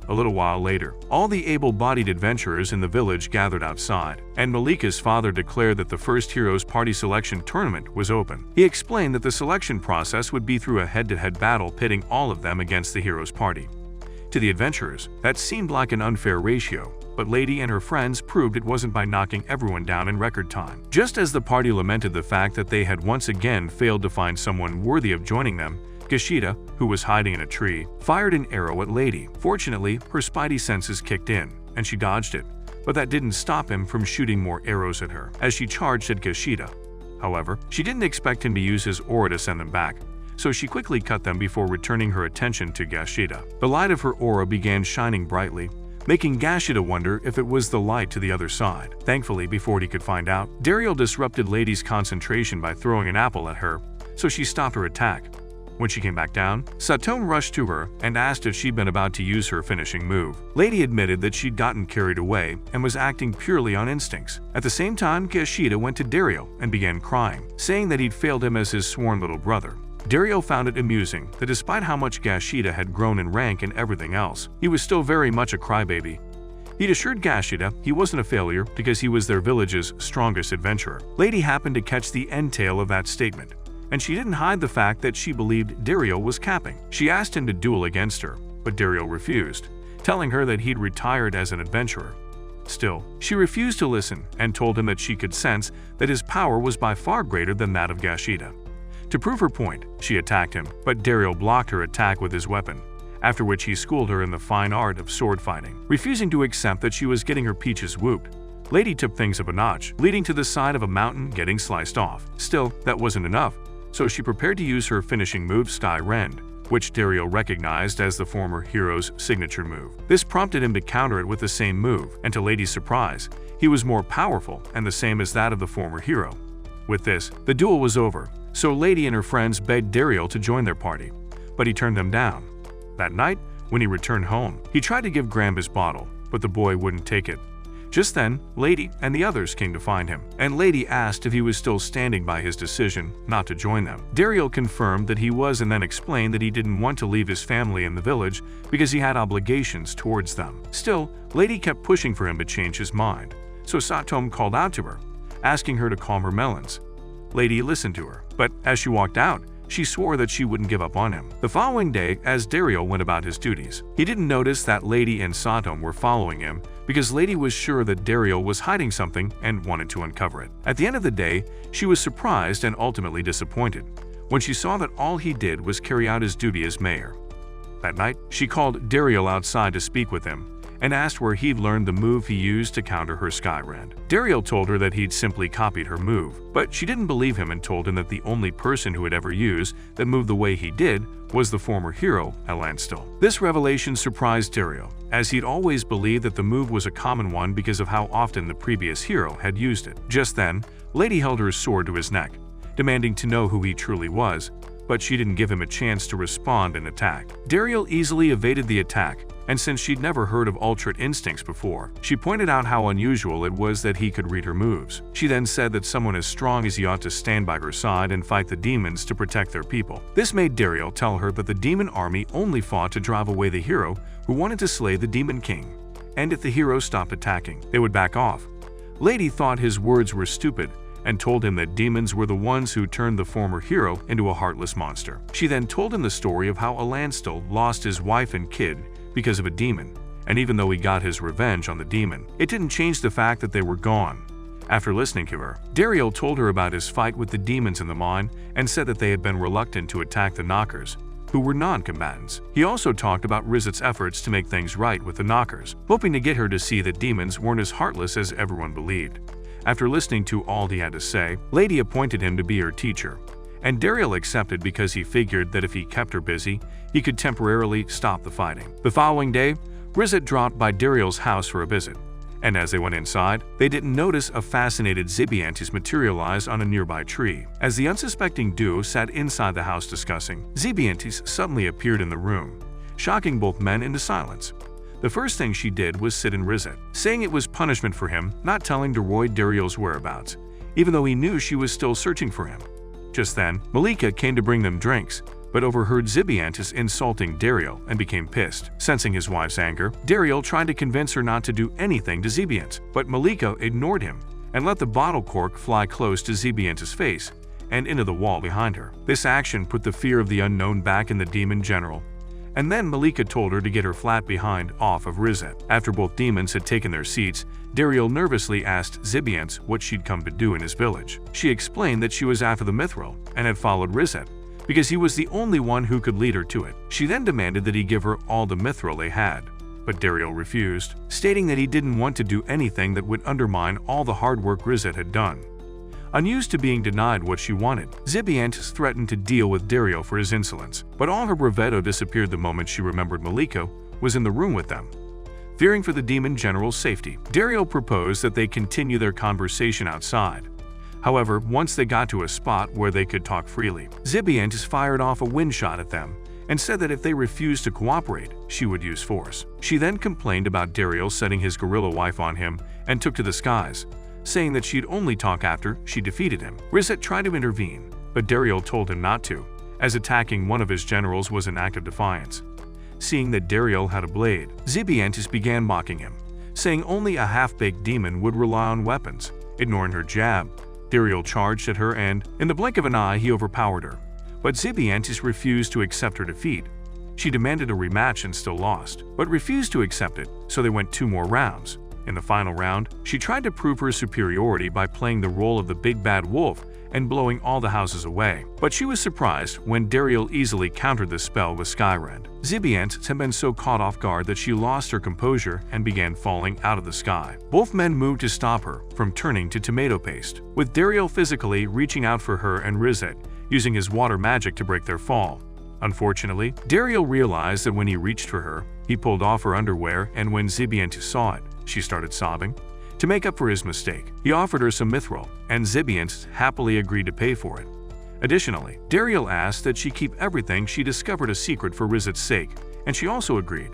A little while later, all the able-bodied adventurers in the village gathered outside, and Malikica's father declared that the first Heroes Party selection tournament was open. He explained that the selection process would be through a head-to-head battle pitting all of them against the Heroes Party. To the adventurers, that seemed like an unfair ratio, but Lady and her friends proved it wasn't by knocking everyone down in record time. Just as the party lamented the fact that they had once again failed to find someone worthy of joining them, Gashida, who was hiding in a tree, fired an arrow at Lady. Fortunately, her spidey senses kicked in, and she dodged it, but that didn't stop him from shooting more arrows at her as she charged at Gashida. However, she didn't expect him to use his aura to send them back, so she quickly cut them before returning her attention to Gashida. The light of her aura began shining brightly, making Gashida wonder if it was the light to the other side. Thankfully, before he could find out, Dariel disrupted Lady's concentration by throwing an apple at her, so she stopped her attack. When she came back down, Sato rushed to her and asked if she'd been about to use her finishing move. Lady admitted that she'd gotten carried away and was acting purely on instincts. At the same time, Gashida went to Dariel and began crying, saying that he'd failed him as his sworn little brother. Dariel found it amusing that despite how much Gashida had grown in rank and everything else, he was still very much a crybaby. He'd assured Gashida he wasn't a failure because he was their village's strongest adventurer. Lady happened to catch the entail of that statement, and she didn't hide the fact that she believed Dariel was capping. She asked him to duel against her, but Dariel refused, telling her that he'd retired as an adventurer. Still, she refused to listen and told him that she could sense that his power was by far greater than that of Gashida. To prove her point, she attacked him, but Dariel blocked her attack with his weapon, after which he schooled her in the fine art of sword fighting. Refusing to accept that she was getting her peaches whooped, Lady took things up a notch, leading to the side of a mountain getting sliced off. Still, that wasn't enough, so she prepared to use her finishing move Sky Rend, which Dariel recognized as the former hero's signature move. This prompted him to counter it with the same move, and to Lady's surprise, he was more powerful and the same as that of the former hero. With this, the duel was over, so Lady and her friends begged Dariel to join their party, but he turned them down. That night, when he returned home, he tried to give Graham his bottle, but the boy wouldn't take it. Just then, Lady and the others came to find him, and Lady asked if he was still standing by his decision not to join them. Dariel confirmed that he was and then explained that he didn't want to leave his family in the village because he had obligations towards them. Still, Lady kept pushing for him to change his mind, so Satom called out to her, asking her to calm her melons. Lady listened to her, but as she walked out, she swore that she wouldn't give up on him. The following day, as Dariel went about his duties, he didn't notice that Lady and Satom were following him because Lady was sure that Dariel was hiding something and wanted to uncover it. At the end of the day, she was surprised and ultimately disappointed when she saw that all he did was carry out his duty as mayor. That night, she called Dariel outside to speak with him and asked where he'd learned the move he used to counter her Skyrend. Dariel told her that he'd simply copied her move, but she didn't believe him and told him that the only person who had ever used that move the way he did was the former hero, Alanto. This revelation surprised Dariel, as he'd always believed that the move was a common one because of how often the previous hero had used it. Just then, Lady held her sword to his neck, demanding to know who he truly was, but she didn't give him a chance to respond and attack. Dariel easily evaded the attack, and since she'd never heard of Ultimate Instincts before, she pointed out how unusual it was that he could read her moves. She then said that someone as strong as he ought to stand by her side and fight the demons to protect their people. This made Dariel tell her that the demon army only fought to drive away the hero who wanted to slay the demon king, and if the hero stopped attacking, they would back off. Lady thought his words were stupid and told him that demons were the ones who turned the former hero into a heartless monster. She then told him the story of how Alanto lost his wife and kid because of a demon, and even though he got his revenge on the demon, it didn't change the fact that they were gone. After listening to her, Dariel told her about his fight with the demons in the mine and said that they had been reluctant to attack the Knockers, who were non-combatants. He also talked about Rizet's efforts to make things right with the Knockers, hoping to get her to see that demons weren't as heartless as everyone believed. After listening to all he had to say, Lady appointed him to be her teacher, and Dariel accepted because he figured that if he kept her busy, he could temporarily stop the fighting. The following day, Rizet dropped by Dariel's house for a visit, and as they went inside, they didn't notice a fascinated Zibantes materialize on a nearby tree. As the unsuspecting duo sat inside the house discussing, Zibantes suddenly appeared in the room, shocking both men into silence. The first thing she did was sit in Rizet, saying it was punishment for him not telling Dariel's whereabouts, even though he knew she was still searching for him. Just then, Malikica came to bring them drinks, but overheard Zibantes insulting Dariel and became pissed. Sensing his wife's anger, Dariel tried to convince her not to do anything to Zibantes, but Malikica ignored him and let the bottle cork fly close to Zibantes' face and into the wall behind her. This action put the fear of the unknown back in the demon general, and then Malikica told her to get her flat behind off of Rizet. After both demons had taken their seats, Dariel nervously asked Zibantes what she'd come to do in his village. She explained that she was after the Mithril and had followed Rizet because he was the only one who could lead her to it. She then demanded that he give her all the Mithril they had, but Dariel refused, stating that he didn't want to do anything that would undermine all the hard work Rizet had done. Unused to being denied what she wanted, Zibantes threatened to deal with Dariel for his insolence, but all her bravado disappeared the moment she remembered Malikica was in the room with them. Fearing for the demon general's safety, Dariel proposed that they continue their conversation outside. However, once they got to a spot where they could talk freely, Zibantes fired off a wind shot at them and said that if they refused to cooperate, she would use force. She then complained about Dariel setting his gorilla wife on him and took to the skies, saying that she'd only talk after she defeated him. Rizet tried to intervene, but Dariel told him not to, as attacking one of his generals was an act of defiance. Seeing that Dariel had a blade, Zibantes began mocking him, saying only a half-baked demon would rely on weapons. Ignoring her jab, Dariel charged at her and, in the blink of an eye, he overpowered her. But Zibantes refused to accept her defeat. She demanded a rematch and still lost, but refused to accept it, so they went 2 more rounds. In the final round, she tried to prove her superiority by playing the role of the big bad wolf and blowing all the houses away. But she was surprised when Dariel easily countered the spell with Skyrend. Zibantes had been so caught off guard that she lost her composure and began falling out of the sky. Both men moved to stop her from turning to tomato paste, with Dariel physically reaching out for her and Rizet using his water magic to break their fall. Unfortunately, Dariel realized that when he reached for her, he pulled off her underwear, and when Zibantes saw it, she started sobbing. To make up for his mistake, he offered her some Mithril, and Zibantes happily agreed to pay for it. Additionally, Dariel asked that she keep everything she discovered a secret for Rizet's sake, and she also agreed.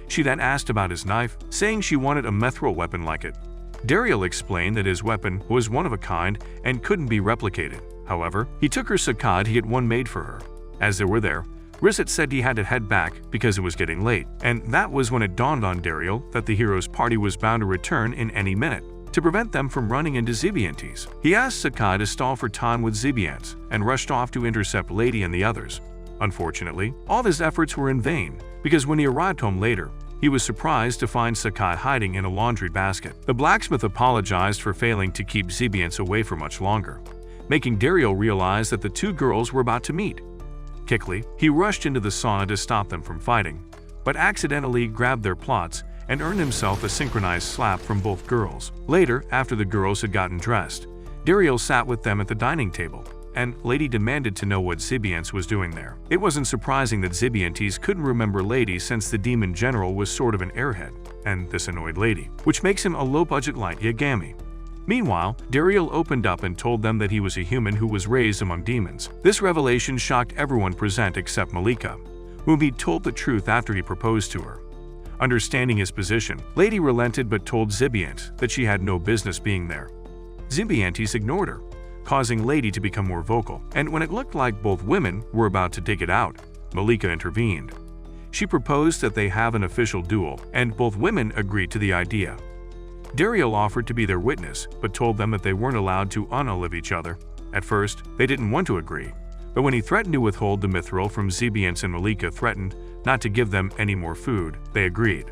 She then asked about his knife, saying she wanted a Mithril weapon like it. Dariel explained that his weapon was one of a kind and couldn't be replicated. However, he took her sakad he had one made for her. As they were there, Risset said he had to head back because it was getting late, and that was when it dawned on Dariel that the hero's party was bound to return in any minute. To prevent them from running into Zibantes, he asked Sakai to stall for time with Zibantes and rushed off to intercept Lady and the others. Unfortunately, all his efforts were in vain, because when he arrived home later, he was surprised to find Sakai hiding in a laundry basket. The blacksmith apologized for failing to keep Zibantes away for much longer, making Dariel realize that the two girls were about to meet. Quickly, he rushed into the sauna to stop them from fighting, but accidentally grabbed their plots and earned himself a synchronized slap from both girls. Later, after the girls had gotten dressed, Dariel sat with them at the dining table, and Lady demanded to know what Zibantes was doing there. It wasn't surprising that Zibantes couldn't remember Lady since the demon general was sort of an airhead, and this annoyed Lady, which makes him a low-budget light Yagami. Meanwhile, Dariel opened up and told them that he was a human who was raised among demons. This revelation shocked everyone present except Malikica, whom he'd told the truth after he proposed to her. Understanding his position, Lady relented but told Zibantes that she had no business being there. Zibantes ignored her, causing Lady to become more vocal, and when it looked like both women were about to dig it out, Malikica intervened. She proposed that they have an official duel, and both women agreed to the idea. Dariel offered to be their witness, but told them that they weren't allowed to unalive each other. At first, they didn't want to agree, but when he threatened to withhold the Mithril from Zibantes and Malikica threatened not to give them any more food, they agreed.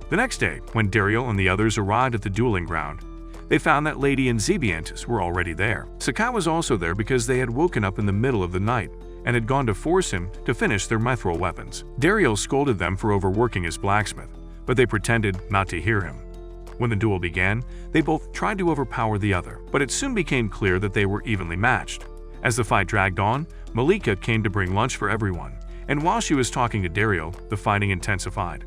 The next day, when Dariel and the others arrived at the dueling ground, they found that Lady and Zibantes were already there. Sakai was also there because they had woken up in the middle of the night and had gone to force him to finish their mithril weapons. Dariel scolded them for overworking his blacksmith, but they pretended not to hear him. When the duel began, they both tried to overpower the other, but it soon became clear that they were evenly matched. As the fight dragged on, Malikica came to bring lunch for everyone, and while she was talking to Dariel, the fighting intensified.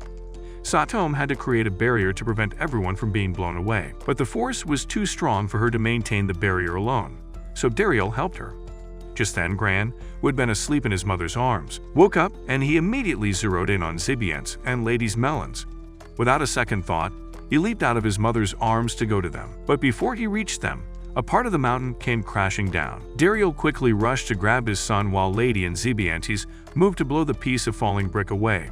Satom had to create a barrier to prevent everyone from being blown away, but the force was too strong for her to maintain the barrier alone, so Dariel helped her. Just then, Gran, who had been asleep in his mother's arms, woke up and he immediately zeroed in on Zibantes and Lady's melons. Without a second thought, he leaped out of his mother's arms to go to them, but before he reached them, a part of the mountain came crashing down. Dariel quickly rushed to grab his son while Lady and Zibantes moved to blow the piece of falling brick away.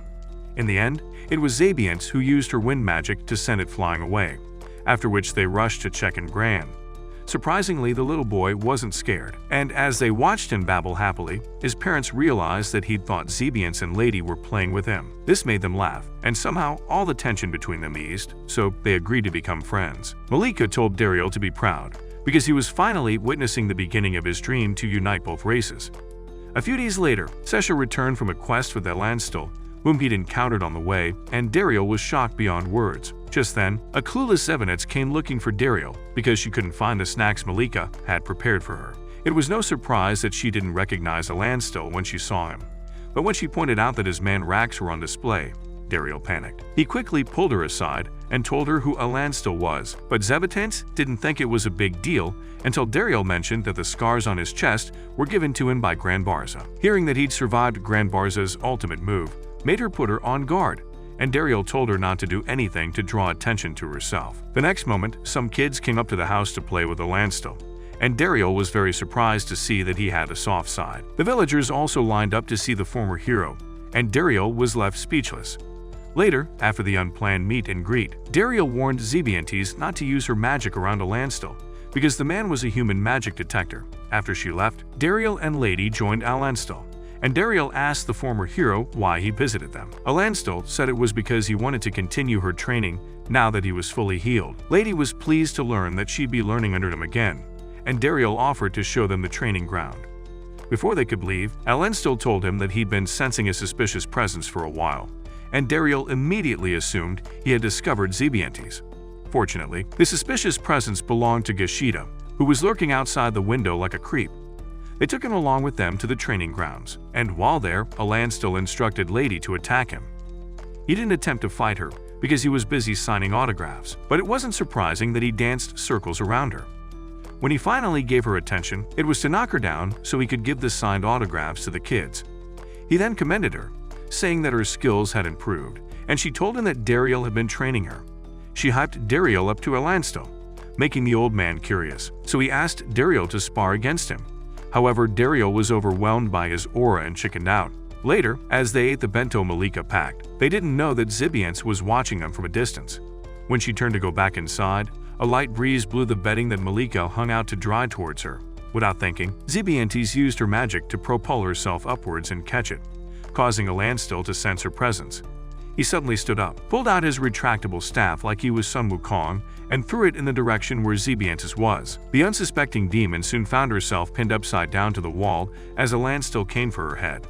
In the end, it was Zibantes who used her wind magic to send it flying away, after which they rushed to check on Gran. Surprisingly, the little boy wasn't scared, and as they watched him babble happily, his parents realized that he'd thought Zibantes and Lady were playing with him. This made them laugh, and somehow all the tension between them eased, so they agreed to become friends. Malikica told Dariel to be proud, because he was finally witnessing the beginning of his dream to unite both races. A few days later, Sesha returned from a quest with Alanto, whom he'd encountered on the way, and Dariel was shocked beyond words. Just then, a clueless Zibantes came looking for Dariel because she couldn't find the snacks Malikica had prepared for her. It was no surprise that she didn't recognize Alanto when she saw him, but when she pointed out that his man racks were on display, Dariel panicked. He quickly pulled her aside and told her who Alanto was, but Zibantes didn't think it was a big deal until Dariel mentioned that the scars on his chest were given to him by Barza. Hearing that he'd survived Barza's ultimate move made her put her on guard, and Dariel told her not to do anything to draw attention to herself. The next moment, some kids came up to the house to play with Alanto, and Dariel was very surprised to see that he had a soft side. The villagers also lined up to see the former hero, and Dariel was left speechless. Later, after the unplanned meet and greet, Dariel warned Zibantes not to use her magic around Alanto, because the man was a human magic detector. After she left, Dariel and Lady joined Alanto, and Dariel asked the former hero why he visited them. Alanto said it was because he wanted to continue her training now that he was fully healed. Lady was pleased to learn that she'd be learning under him again, and Dariel offered to show them the training ground. Before they could leave, Alanto told him that he'd been sensing a suspicious presence for a while, and Dariel immediately assumed he had discovered Zibantes. Fortunately, the suspicious presence belonged to Gashida, who was lurking outside the window like a creep. They took him along with them to the training grounds, and while there, Alanto instructed Lady to attack him. He didn't attempt to fight her because he was busy signing autographs, but it wasn't surprising that he danced circles around her. When he finally gave her attention, it was to knock her down so he could give the signed autographs to the kids. He then commended her, saying that her skills had improved, and she told him that Dariel had been training her. She hyped Dariel up to Alanto, making the old man curious. So he asked Dariel to spar against him. However, Dariel was overwhelmed by his aura and chickened out. Later, as they ate the bento Malikica packed, they didn't know that Zibantes was watching them from a distance. When she turned to go back inside, a light breeze blew the bedding that Malikica hung out to dry towards her. Without thinking, Zibantes used her magic to propel herself upwards and catch it, causing Alanto to sense her presence. He suddenly stood up, pulled out his retractable staff like he was Sun Wukong, and threw it in the direction where Zibantes was. The unsuspecting demon soon found herself pinned upside down to the wall as Alanto came for her head.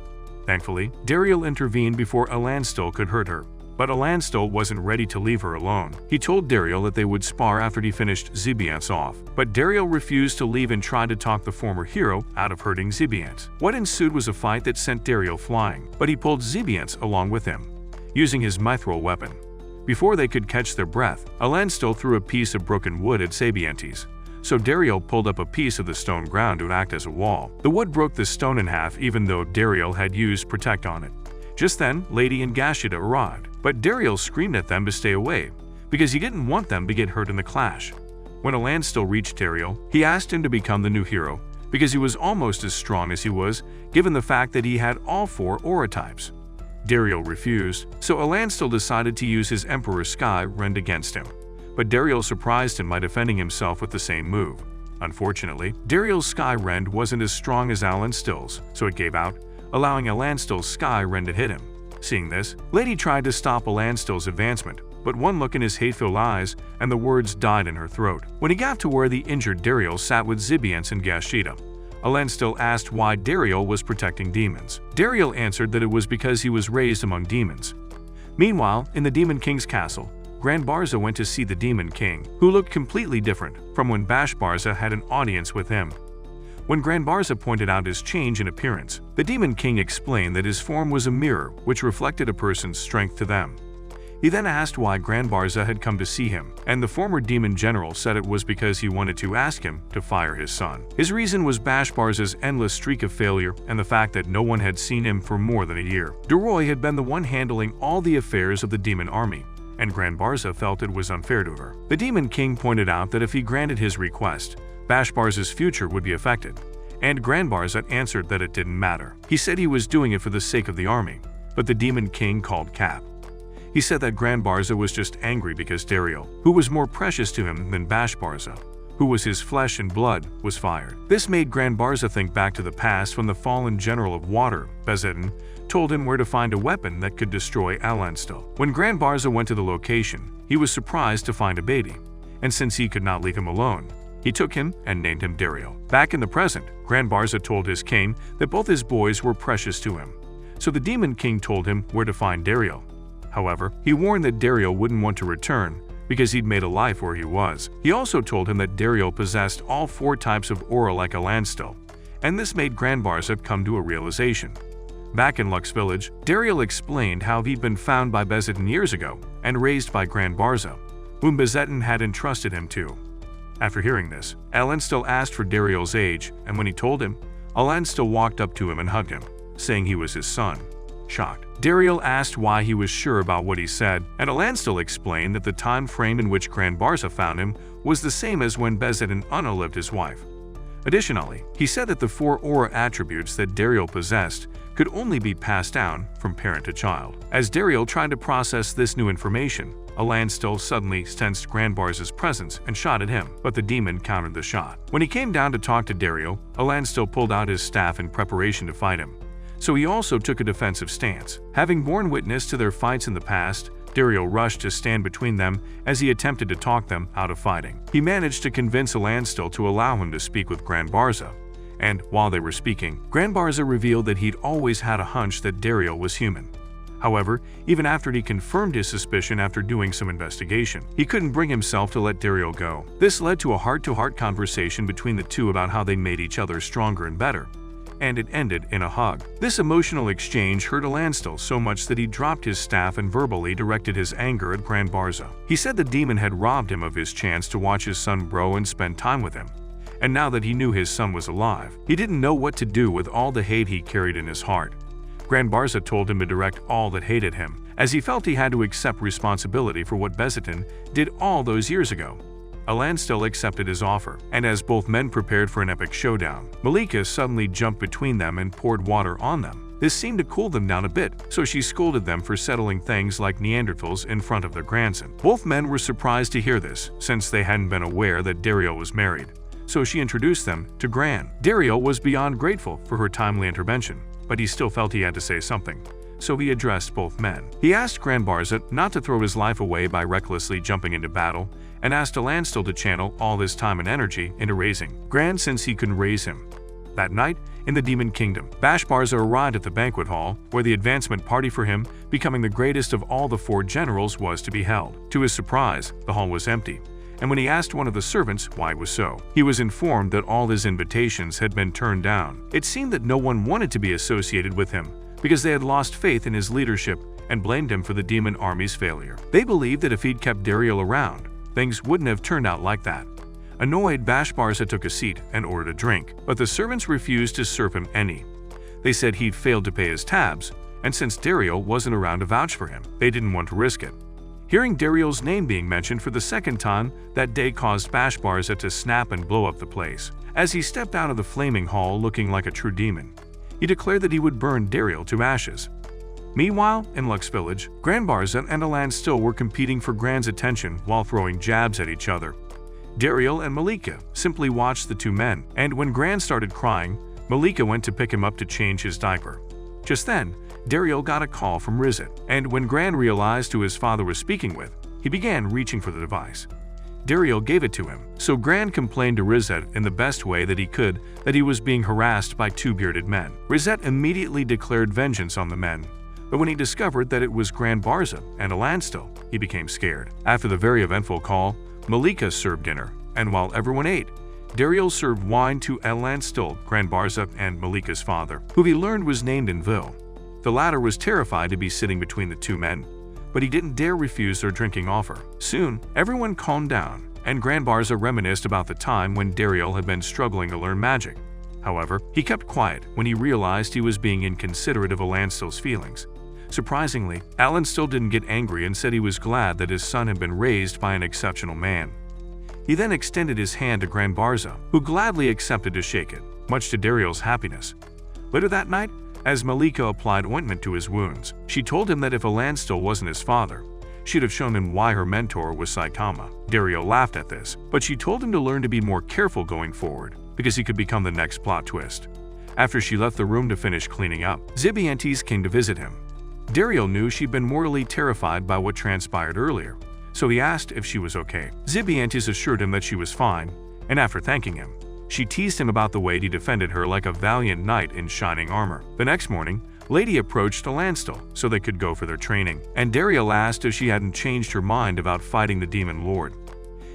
Thankfully, Dariel intervened before Alanto could hurt her. But Alanto wasn't ready to leave her alone. He told Dariel that they would spar after he finished Zibantes off. But Dariel refused to leave and tried to talk the former hero out of hurting Zibantes. What ensued was a fight that sent Dariel flying, but he pulled Zibantes along with him, using his Mithril weapon. Before they could catch their breath, Alanto threw a piece of broken wood at Zibantes, so Dariel pulled up a piece of the stone ground to act as a wall. The wood broke the stone in half even though Dariel had used Protect on it. Just then, Lady and Gashida arrived, but Dariel screamed at them to stay away, because he didn't want them to get hurt in the clash. When Alanto reached Dariel, he asked him to become the new hero, because he was almost as strong as he was, given the fact that he had all 4 aura types. Dariel refused, so Alanto decided to use his Emperor's Sky Rend against him. But Dariel surprised him by defending himself with the same move. Unfortunately, Dariel's Sky Rend wasn't as strong as Alanto's, so it gave out, allowing Alanto's Sky Rend to hit him. Seeing this, Lady tried to stop Alanto's advancement, but one look in his hate-filled eyes and the words died in her throat. When he got to where the injured Dariel sat with Zibantes and Gashida, Alanto asked why Dariel was protecting demons. Dariel answered that it was because he was raised among demons. Meanwhile, in the Demon King's castle, Barza went to see the Demon King, who looked completely different from when Bashbarza had an audience with him. When Barza pointed out his change in appearance, the Demon King explained that his form was a mirror which reflected a person's strength to them. He then asked why Barza had come to see him, and the former demon general said it was because he wanted to ask him to fire his son. His reason was Bashbarza's endless streak of failure and the fact that no one had seen him for more than a year. Dariel had been the one handling all the affairs of the demon army, and Barza felt it was unfair to her. The Demon King pointed out that if he granted his request, Bashbarza's future would be affected, and Barza answered that it didn't matter. He said he was doing it for the sake of the army, but the Demon King called cap. He said that Barza was just angry because Dariel, who was more precious to him than Bashbarza, who was his flesh and blood, was fired. This made Barza think back to the past when the fallen general of water, Basilisk, told him where to find a weapon that could destroy Alanto. When Barza went to the location, he was surprised to find a baby, and since he could not leave him alone, he took him and named him Dariel. Back in the present, Barza told his king that both his boys were precious to him, so the Demon King told him where to find Dariel. However, he warned that Dariel wouldn't want to return because he'd made a life where he was. He also told him that Dariel possessed all 4 types of aura like Alanto, and this made Barza come to a realization. Back in Lux Village, Dariel explained how he'd been found by Basilisk years ago and raised by Barza, whom Basilisk had entrusted him to. After hearing this, Alanto asked for Dariel's age, and when he told him, Alanto walked up to him and hugged him, saying he was his son. Shocked, Dariel asked why he was sure about what he said, and Alanto explained that the time frame in which Barza found him was the same as when Basilisk unalived his wife. Additionally, he said that the 4 aura attributes that Dariel possessed could only be passed down from parent to child. As Dariel tried to process this new information, Alanto suddenly sensed Barza's presence and shot at him, but the demon countered the shot. When he came down to talk to Dariel, Alanto pulled out his staff in preparation to fight him, so he also took a defensive stance. Having borne witness to their fights in the past, Dariel rushed to stand between them as he attempted to talk them out of fighting. He managed to convince Alanto to allow him to speak with Barza, and while they were speaking, Barza revealed that he'd always had a hunch that Dariel was human. However, even after he confirmed his suspicion after doing some investigation, he couldn't bring himself to let Dariel go. This led to a heart-to-heart conversation between the two about how they made each other stronger and better, and it ended in a hug. This emotional exchange hurt Alanto so much that he dropped his staff and verbally directed his anger at Barza. He said the demon had robbed him of his chance to watch his son grow and spend time with him, and now that he knew his son was alive, he didn't know what to do with all the hate he carried in his heart. Barza told him to direct all that hated him, as he felt he had to accept responsibility for what Basilisk did all those years ago. Alanto accepted his offer, and as both men prepared for an epic showdown, Malikica suddenly jumped between them and poured water on them. This seemed to cool them down a bit, so she scolded them for settling things like Neanderthals in front of their grandson. Both men were surprised to hear this, since they hadn't been aware that Dariel was married, so she introduced them to Gran. Dariel was beyond grateful for her timely intervention, but he still felt he had to say something, so he addressed both men. He asked Barza not to throw his life away by recklessly jumping into battle, and asked Alanto to channel all his time and energy into raising Gran since he couldn't raise him. That night, in the Demon Kingdom, Bashbarza arrived at the banquet hall, where the advancement party for him, becoming the greatest of all the 4 generals, was to be held. To his surprise, the hall was empty, and when he asked one of the servants why it was so, he was informed that all his invitations had been turned down. It seemed that no one wanted to be associated with him, because they had lost faith in his leadership and blamed him for the demon army's failure. They believed that if he'd kept Dariel around, things wouldn't have turned out like that. Annoyed, Bashbarza took a seat and ordered a drink, but the servants refused to serve him any. They said he'd failed to pay his tabs, and since Dariel wasn't around to vouch for him, they didn't want to risk it. Hearing Dariel's name being mentioned for the second time that day caused Bashbarza to snap and blow up the place. As he stepped out of the flaming hall looking like a true demon, he declared that he would burn Dariel to ashes. Meanwhile, in Lux Village, Barza and Alanto were competing for Gran's attention while throwing jabs at each other. Dariel and Malikica simply watched the 2 men, and when Gran started crying, Malikica went to pick him up to change his diaper. Just then, Dariel got a call from Rizet, and when Gran realized who his father was speaking with, he began reaching for the device. Dariel gave it to him, so Gran complained to Rizet in the best way that he could that he was being harassed by 2 bearded men. Rizet immediately declared vengeance on the men, but when he discovered that it was Barza and Alanto, he became scared. After the very eventful call, Malikica served dinner, and while everyone ate, Dariel served wine to Alanto, Barza, and Malikica's father, who he learned was named Invil. The latter was terrified to be sitting between the 2 men, but he didn't dare refuse their drinking offer. Soon, everyone calmed down, and Barza reminisced about the time when Dariel had been struggling to learn magic. However, he kept quiet when he realized he was being inconsiderate of Alanto's feelings. Surprisingly, Alan still didn't get angry and said he was glad that his son had been raised by an exceptional man. He then extended his hand to Barza, who gladly accepted to shake it, much to Dariel's happiness. Later that night, as Malikica applied ointment to his wounds, she told him that if Alanto wasn't his father, she'd have shown him why her mentor was Saitama. Dariel laughed at this, but she told him to learn to be more careful going forward, because he could become the next plot twist. After she left the room to finish cleaning up, Zibantes came to visit him. Dariel knew she'd been mortally terrified by what transpired earlier, so he asked if she was okay. Zibantes assured him that she was fine, and after thanking him, she teased him about the way he defended her like a valiant knight in shining armor. The next morning, Lady approached Alanto so they could go for their training, and Dariel asked if she hadn't changed her mind about fighting the Demon Lord.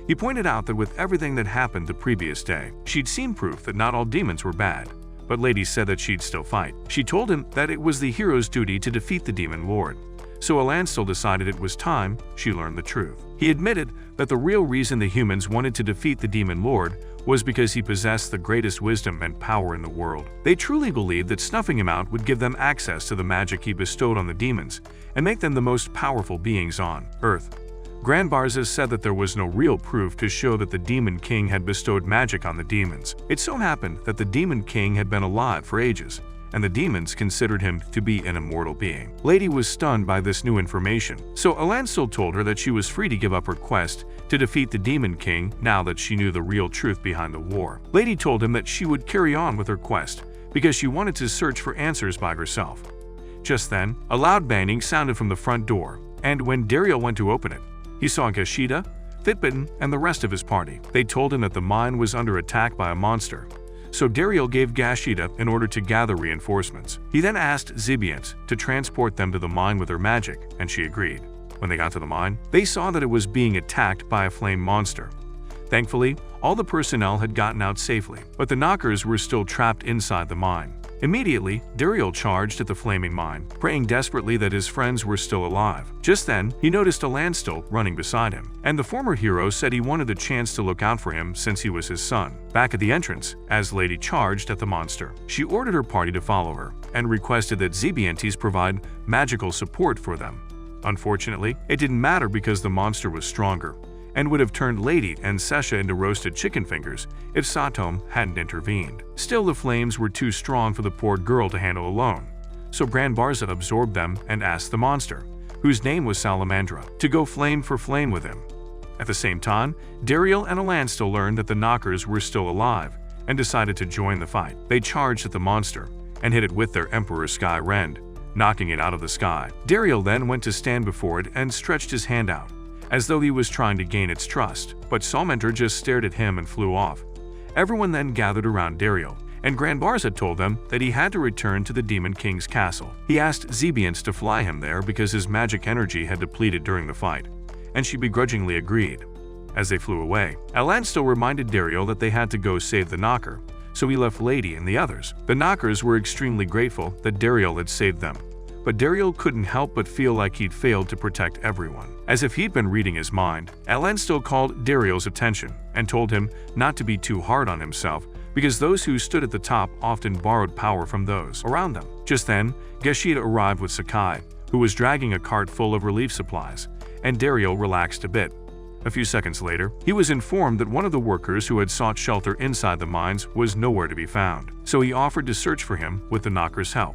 He pointed out that with everything that happened the previous day, she'd seen proof that not all demons were bad, but Lady said that she'd still fight. She told him that it was the hero's duty to defeat the Demon Lord, so Alanto decided it was time she learned the truth. He admitted that the real reason the humans wanted to defeat the Demon Lord was because he possessed the greatest wisdom and power in the world. They truly believed that snuffing him out would give them access to the magic he bestowed on the demons and make them the most powerful beings on Earth. Barza said that there was no real proof to show that the Demon King had bestowed magic on the demons. It so happened that the Demon King had been alive for ages, and the demons considered him to be an immortal being. Lady was stunned by this new information, so Alanto told her that she was free to give up her quest to defeat the Demon King now that she knew the real truth behind the war. Lady told him that she would carry on with her quest because she wanted to search for answers by herself. Just then, a loud banging sounded from the front door, and when Dariel went to open it, he saw Gashida, Fitbitten, and the rest of his party. They told him that the mine was under attack by a monster, so Dariel gave Gashida in order to gather reinforcements. He then asked Zibantes to transport them to the mine with her magic, and she agreed. When they got to the mine, they saw that it was being attacked by a flame monster. Thankfully, all the personnel had gotten out safely, but the knockers were still trapped inside the mine. Immediately, Dariel charged at the flaming mine, praying desperately that his friends were still alive. Just then, he noticed Alanto running beside him, and the former hero said he wanted the chance to look out for him since he was his son. Back at the entrance, as Lady charged at the monster, she ordered her party to follow her, and requested that Zibantes provide magical support for them. Unfortunately, it didn't matter because the monster was stronger, and would have turned Lady and Sesha into roasted chicken fingers if Satom hadn't intervened. Still, the flames were too strong for the poor girl to handle alone, so Barza absorbed them and asked the monster, whose name was Salamandra, to go flame for flame with him. At the same time, Dariel and Alanto learned that the knockers were still alive and decided to join the fight. They charged at the monster and hit it with their Emperor's Sky Rend, knocking it out of the sky. Dariel then went to stand before it and stretched his hand out, as though he was trying to gain its trust, but Salamandra just stared at him and flew off. Everyone then gathered around Dariel, and Barza told them that he had to return to the Demon King's castle. He asked Zibantes to fly him there because his magic energy had depleted during the fight, and she begrudgingly agreed. As they flew away, Alanto reminded Dariel that they had to go save the knocker, so he left Lady and the others. The knockers were extremely grateful that Dariel had saved them, but Dariel couldn't help but feel like he'd failed to protect everyone. As if he'd been reading his mind, Alanto called Dariel's attention and told him not to be too hard on himself because those who stood at the top often borrowed power from those around them. Just then, Geshida arrived with Sakai, who was dragging a cart full of relief supplies, and Dariel relaxed a bit. A few seconds later, he was informed that one of the workers who had sought shelter inside the mines was nowhere to be found, so he offered to search for him with the knocker's help.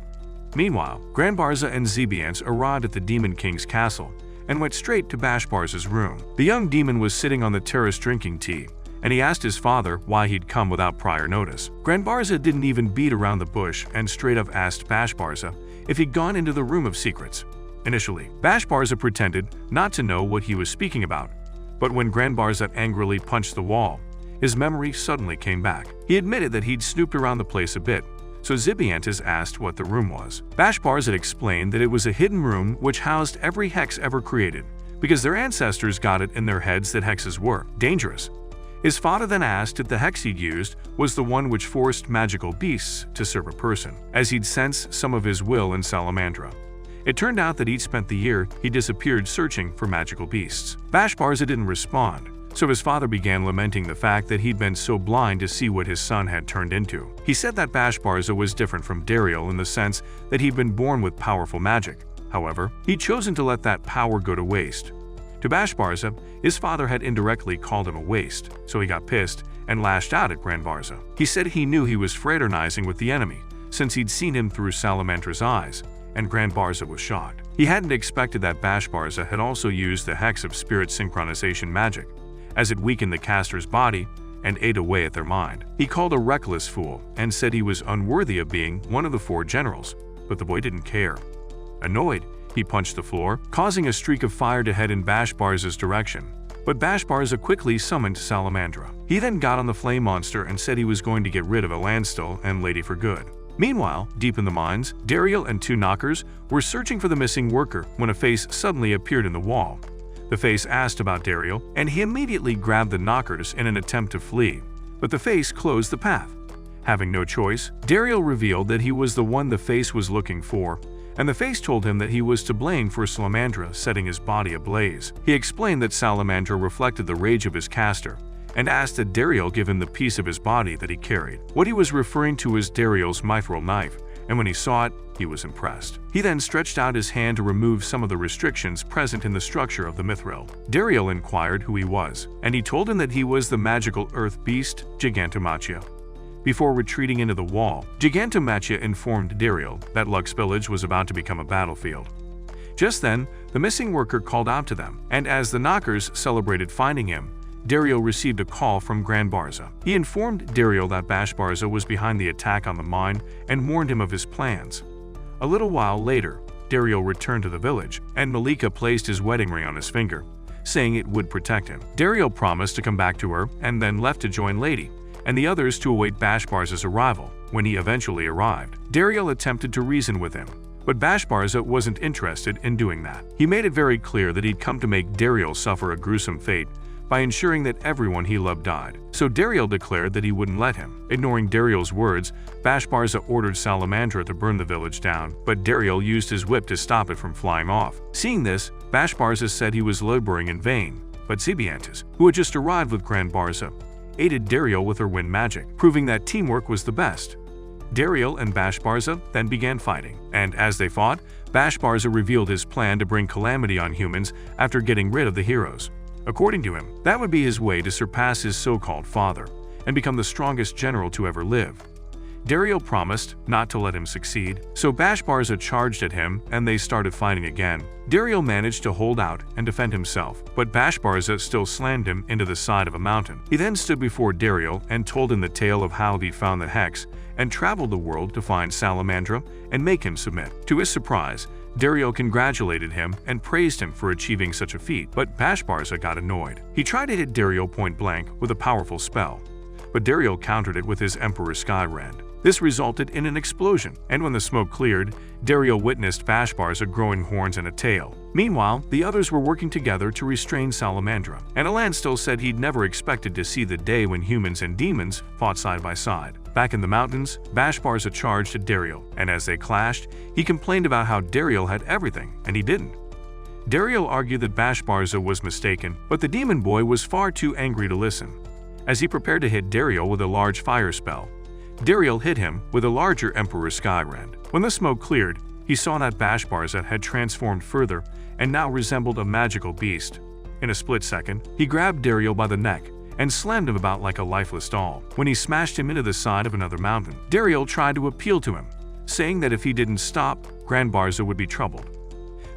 Meanwhile, Barza and Zibantes arrived at the Demon King's castle and went straight to Bashbarza's room. The young demon was sitting on the terrace drinking tea, and he asked his father why he'd come without prior notice. Barza didn't even beat around the bush and straight up asked Bashbarza if he'd gone into the Room of Secrets. Initially, Bashbarza pretended not to know what he was speaking about, but when Barza angrily punched the wall, his memory suddenly came back. He admitted that he'd snooped around the place a bit, so Zibantes asked what the room was. Bashbarza explained that it was a hidden room which housed every hex ever created, because their ancestors got it in their heads that hexes were dangerous. His father then asked if the hex he'd used was the one which forced magical beasts to serve a person, as he'd sensed some of his will in Salamandra. It turned out that he'd spent the year he disappeared searching for magical beasts. Bashbarza didn't respond, so his father began lamenting the fact that he'd been so blind to see what his son had turned into. He said that Bashbarza was different from Dariel in the sense that he'd been born with powerful magic. However, he'd chosen to let that power go to waste. To Bashbarza, his father had indirectly called him a waste, so he got pissed and lashed out at Barza. He said he knew he was fraternizing with the enemy, since he'd seen him through Salamandra's eyes, and Barza was shocked. He hadn't expected that Bashbarza had also used the hex of spirit synchronization magic, as it weakened the caster's body and ate away at their mind. He called a reckless fool and said he was unworthy of being one of the 4 generals, but the boy didn't care. Annoyed, he punched the floor, causing a streak of fire to head in Bashbarza's direction, but Bashbarza quickly summoned Salamandra. He then got on the flame monster and said he was going to get rid of Alanto and Lady for good. Meanwhile, deep in the mines, Dariel and 2 knockers were searching for the missing worker when a face suddenly appeared in the wall. The face asked about Dariel, and he immediately grabbed the knockers in an attempt to flee, but the face closed the path. Having no choice, Dariel revealed that he was the one the face was looking for, and the face told him that he was to blame for Salamandra setting his body ablaze. He explained that Salamandra reflected the rage of his caster, and asked that Dariel give him the piece of his body that he carried. What he was referring to was Dariel's Mithril knife, and when he saw it, he was impressed. He then stretched out his hand to remove some of the restrictions present in the structure of the Mithril. Dariel inquired who he was, and he told him that he was the magical earth beast Jiganto Matcha. Before retreating into the wall, Jiganto Matcha informed Dariel that Lux Village was about to become a battlefield. Just then, the missing worker called out to them, and as the knockers celebrated finding him, Dariel received a call from Barza. He informed Dariel that Bashbarza was behind the attack on the mine and warned him of his plans. A little while later, Dariel returned to the village, and Malikica placed his wedding ring on his finger, saying it would protect him. Dariel promised to come back to her and then left to join Lady and the others to await Bashbarza's arrival. When he eventually arrived, Dariel attempted to reason with him, but Bashbarza wasn't interested in doing that. He made it very clear that he'd come to make Dariel suffer a gruesome fate by ensuring that everyone he loved died. So Dariel declared that he wouldn't let him. Ignoring Dariel's words, Bashbarza ordered Salamandra to burn the village down, but Dariel used his whip to stop it from flying off. Seeing this, Bashbarza said he was laboring in vain, but Zibantes, who had just arrived with Barza, aided Dariel with her wind magic, proving that teamwork was the best. Dariel and Bashbarza then began fighting, and as they fought, Bashbarza revealed his plan to bring calamity on humans after getting rid of the heroes. According to him, that would be his way to surpass his so-called father and become the strongest general to ever live. Dariel promised not to let him succeed, so Bashbarza charged at him and they started fighting again. Dariel managed to hold out and defend himself, but Bashbarza still slammed him into the side of a mountain. He then stood before Dariel and told him the tale of how he found the hex and traveled the world to find Salamandra and make him submit. To his surprise, Dariel congratulated him and praised him for achieving such a feat, but Bashbarza got annoyed. He tried to hit Dariel point blank with a powerful spell, but Dariel countered it with his Emperor's Skyrend. This resulted in an explosion, and when the smoke cleared, Dariel witnessed Bashbarza growing horns and a tail. Meanwhile, the others were working together to restrain Salamandra, and Alanto said he'd never expected to see the day when humans and demons fought side by side. Back in the mountains, Bashbarza charged at Dariel, and as they clashed, he complained about how Dariel had everything, and he didn't. Dariel argued that Bashbarza was mistaken, but the demon boy was far too angry to listen. As he prepared to hit Dariel with a large fire spell, Dariel hit him with a larger Emperor's Skyrend. When the smoke cleared, he saw that Bashbarza had transformed further and now resembled a magical beast. In a split second, he grabbed Dariel by the neck and slammed him about like a lifeless doll. When he smashed him into the side of another mountain, Dariel tried to appeal to him, saying that if he didn't stop, Barza would be troubled.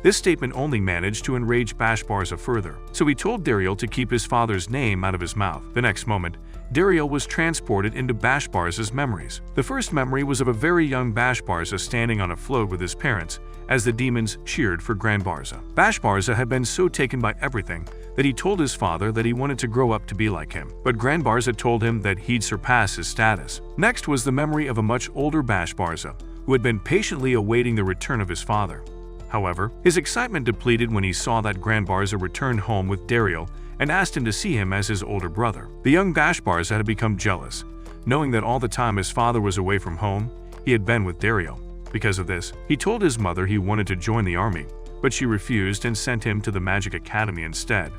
This statement only managed to enrage Bashbarza further, so he told Dariel to keep his father's name out of his mouth. The next moment, Dariel was transported into Bashbarza's memories. The first memory was of a very young Bashbarza standing on a float with his parents as the demons cheered for Barza. Bashbarza had been so taken by everything that he told his father that he wanted to grow up to be like him, but Barza told him that he'd surpass his status. Next was the memory of a much older Bashbarza who had been patiently awaiting the return of his father. However, his excitement depleted when he saw that Barza returned home with Dariel and asked him to see him as his older brother. The young Bashbarza had become jealous, knowing that all the time his father was away from home, he had been with Dariel. Because of this, he told his mother he wanted to join the army, but she refused and sent him to the Magic Academy instead.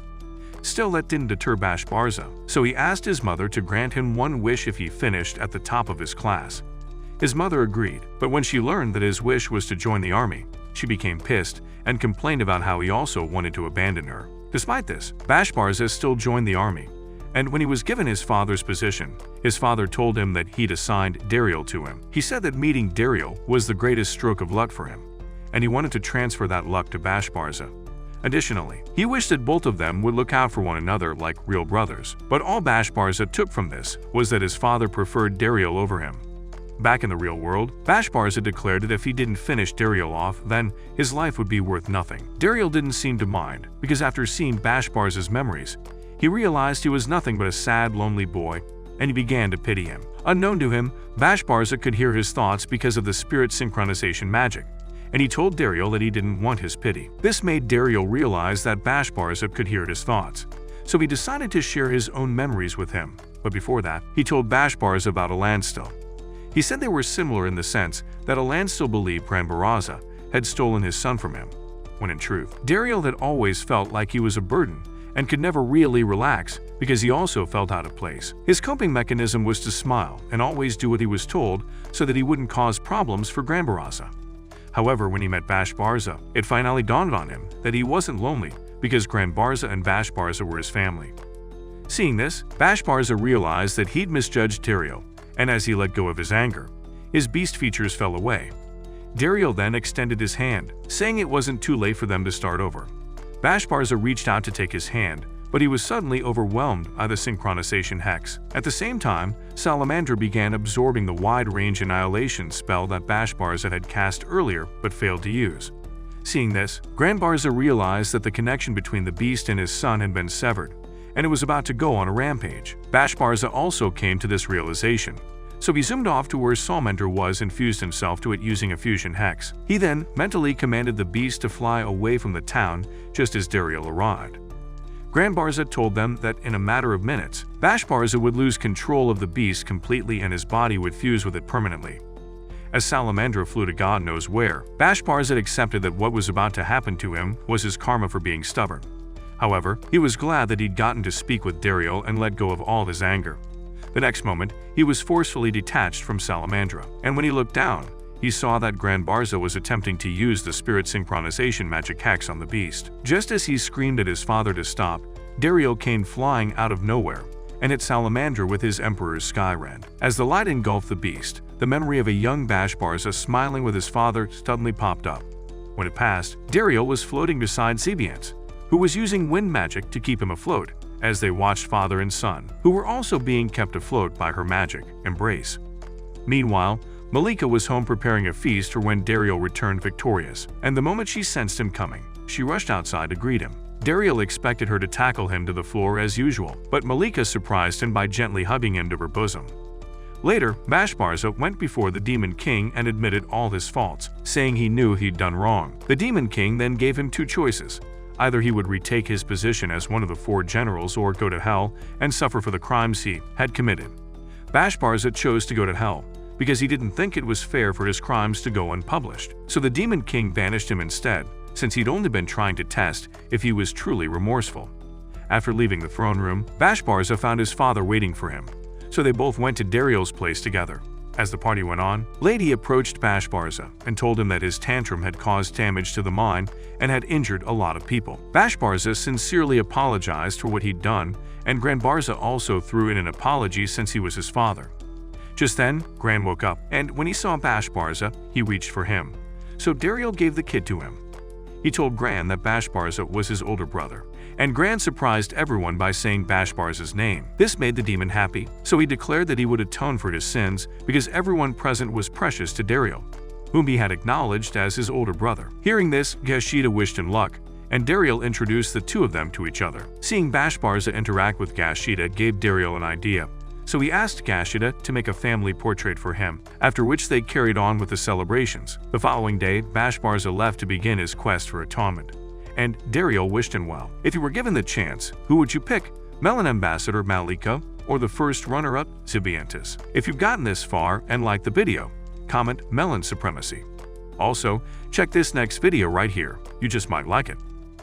Still, that didn't deter Bashbarza, so he asked his mother to grant him one wish if he finished at the top of his class. His mother agreed, but when she learned that his wish was to join the army, she became pissed and complained about how he also wanted to abandon her. Despite this, Bashbarza still joined the army, and when he was given his father's position, his father told him that he'd assigned Dariel to him. He said that meeting Dariel was the greatest stroke of luck for him, and he wanted to transfer that luck to Bashbarza. Additionally, he wished that both of them would look out for one another like real brothers, but all Bashbarza took from this was that his father preferred Dariel over him. Back in the real world, Bashbarza declared that if he didn't finish Dariel off, then his life would be worth nothing. Dariel didn't seem to mind, because after seeing Bashbarza's memories, he realized he was nothing but a sad, lonely boy, and he began to pity him. Unknown to him, Bashbarza could hear his thoughts because of the spirit synchronization magic, and he told Dariel that he didn't want his pity. This made Dariel realize that Bashbarza could hear his thoughts, so he decided to share his own memories with him. But before that, he told Bashbarza about Alanto. He said they were similar in the sense that Alanto believed Barza had stolen his son from him, when in truth, Dariel had always felt like he was a burden and could never really relax because he also felt out of place. His coping mechanism was to smile and always do what he was told so that he wouldn't cause problems for Barza. However, when he met Bashbarza, it finally dawned on him that he wasn't lonely because Barza and Bashbarza were his family. Seeing this, Bashbarza realized that he'd misjudged Dariel, and as he let go of his anger, his beast features fell away. Dariel then extended his hand, saying it wasn't too late for them to start over. Bashbarza reached out to take his hand, but he was suddenly overwhelmed by the synchronization hex. At the same time, Salamandra began absorbing the wide-range annihilation spell that Bashbarza had cast earlier but failed to use. Seeing this, Barza realized that the connection between the beast and his son had been severed, and it was about to go on a rampage. Bashbarza also came to this realization, so he zoomed off to where Salamandra was and fused himself to it using a fusion hex. He then mentally commanded the beast to fly away from the town just as Dariel arrived. Barza told them that in a matter of minutes, Bashbarza would lose control of the beast completely and his body would fuse with it permanently. As Salamandra flew to God knows where, Bashbarza accepted that what was about to happen to him was his karma for being stubborn. However, he was glad that he'd gotten to speak with Dariel and let go of all his anger. The next moment, he was forcefully detached from Salamandra, and when he looked down, he saw that Barza was attempting to use the spirit synchronization magic hex on the beast. Just as he screamed at his father to stop, Dariel came flying out of nowhere and hit Salamandra with his Emperor's Skyrend. As the light engulfed the beast, the memory of a young Bashbarza smiling with his father suddenly popped up. When it passed, Dariel was floating beside Zibantes, who was using wind magic to keep him afloat, as they watched father and son, who were also being kept afloat by her magic embrace. Meanwhile, Malikica was home preparing a feast for when Dariel returned victorious, and the moment she sensed him coming, she rushed outside to greet him. Dariel expected her to tackle him to the floor as usual, but Malikica surprised him by gently hugging him to her bosom. Later, Bashbarza went before the Demon King and admitted all his faults, saying he knew he'd done wrong. The Demon King then gave him two choices. Either he would retake his position as one of the 4 generals or go to hell and suffer for the crimes he had committed. Bashbarza chose to go to hell because he didn't think it was fair for his crimes to go unpublished. So the Demon King banished him instead, since he'd only been trying to test if he was truly remorseful. After leaving the throne room, Bashbarza found his father waiting for him, so they both went to Dariel's place together. As the party went on, Lady approached Bashbarza and told him that his tantrum had caused damage to the mine and had injured a lot of people. Bashbarza sincerely apologized for what he'd done, and Grand Barza also threw in an apology since he was his father. Just then, Gran woke up, and when he saw Bashbarza, he reached for him. So Dariel gave the kid to him. He told Gran that Bashbarza was his older brother, and Gran surprised everyone by saying Bashbarza's name. This made the demon happy, so he declared that he would atone for his sins because everyone present was precious to Dariel, whom he had acknowledged as his older brother. Hearing this, Gashida wished him luck, and Dariel introduced the two of them to each other. Seeing Bashbarza interact with Gashida gave Dariel an idea, so he asked Gashida to make a family portrait for him, after which they carried on with the celebrations. The following day, Bashbarza left to begin his quest for atonement, and Dariel wished him well. If you were given the chance, who would you pick? Melon Ambassador Malikica or the first runner-up, Zibantes? If you've gotten this far and liked the video, comment Melon Supremacy. Also, check this next video right here, you just might like it.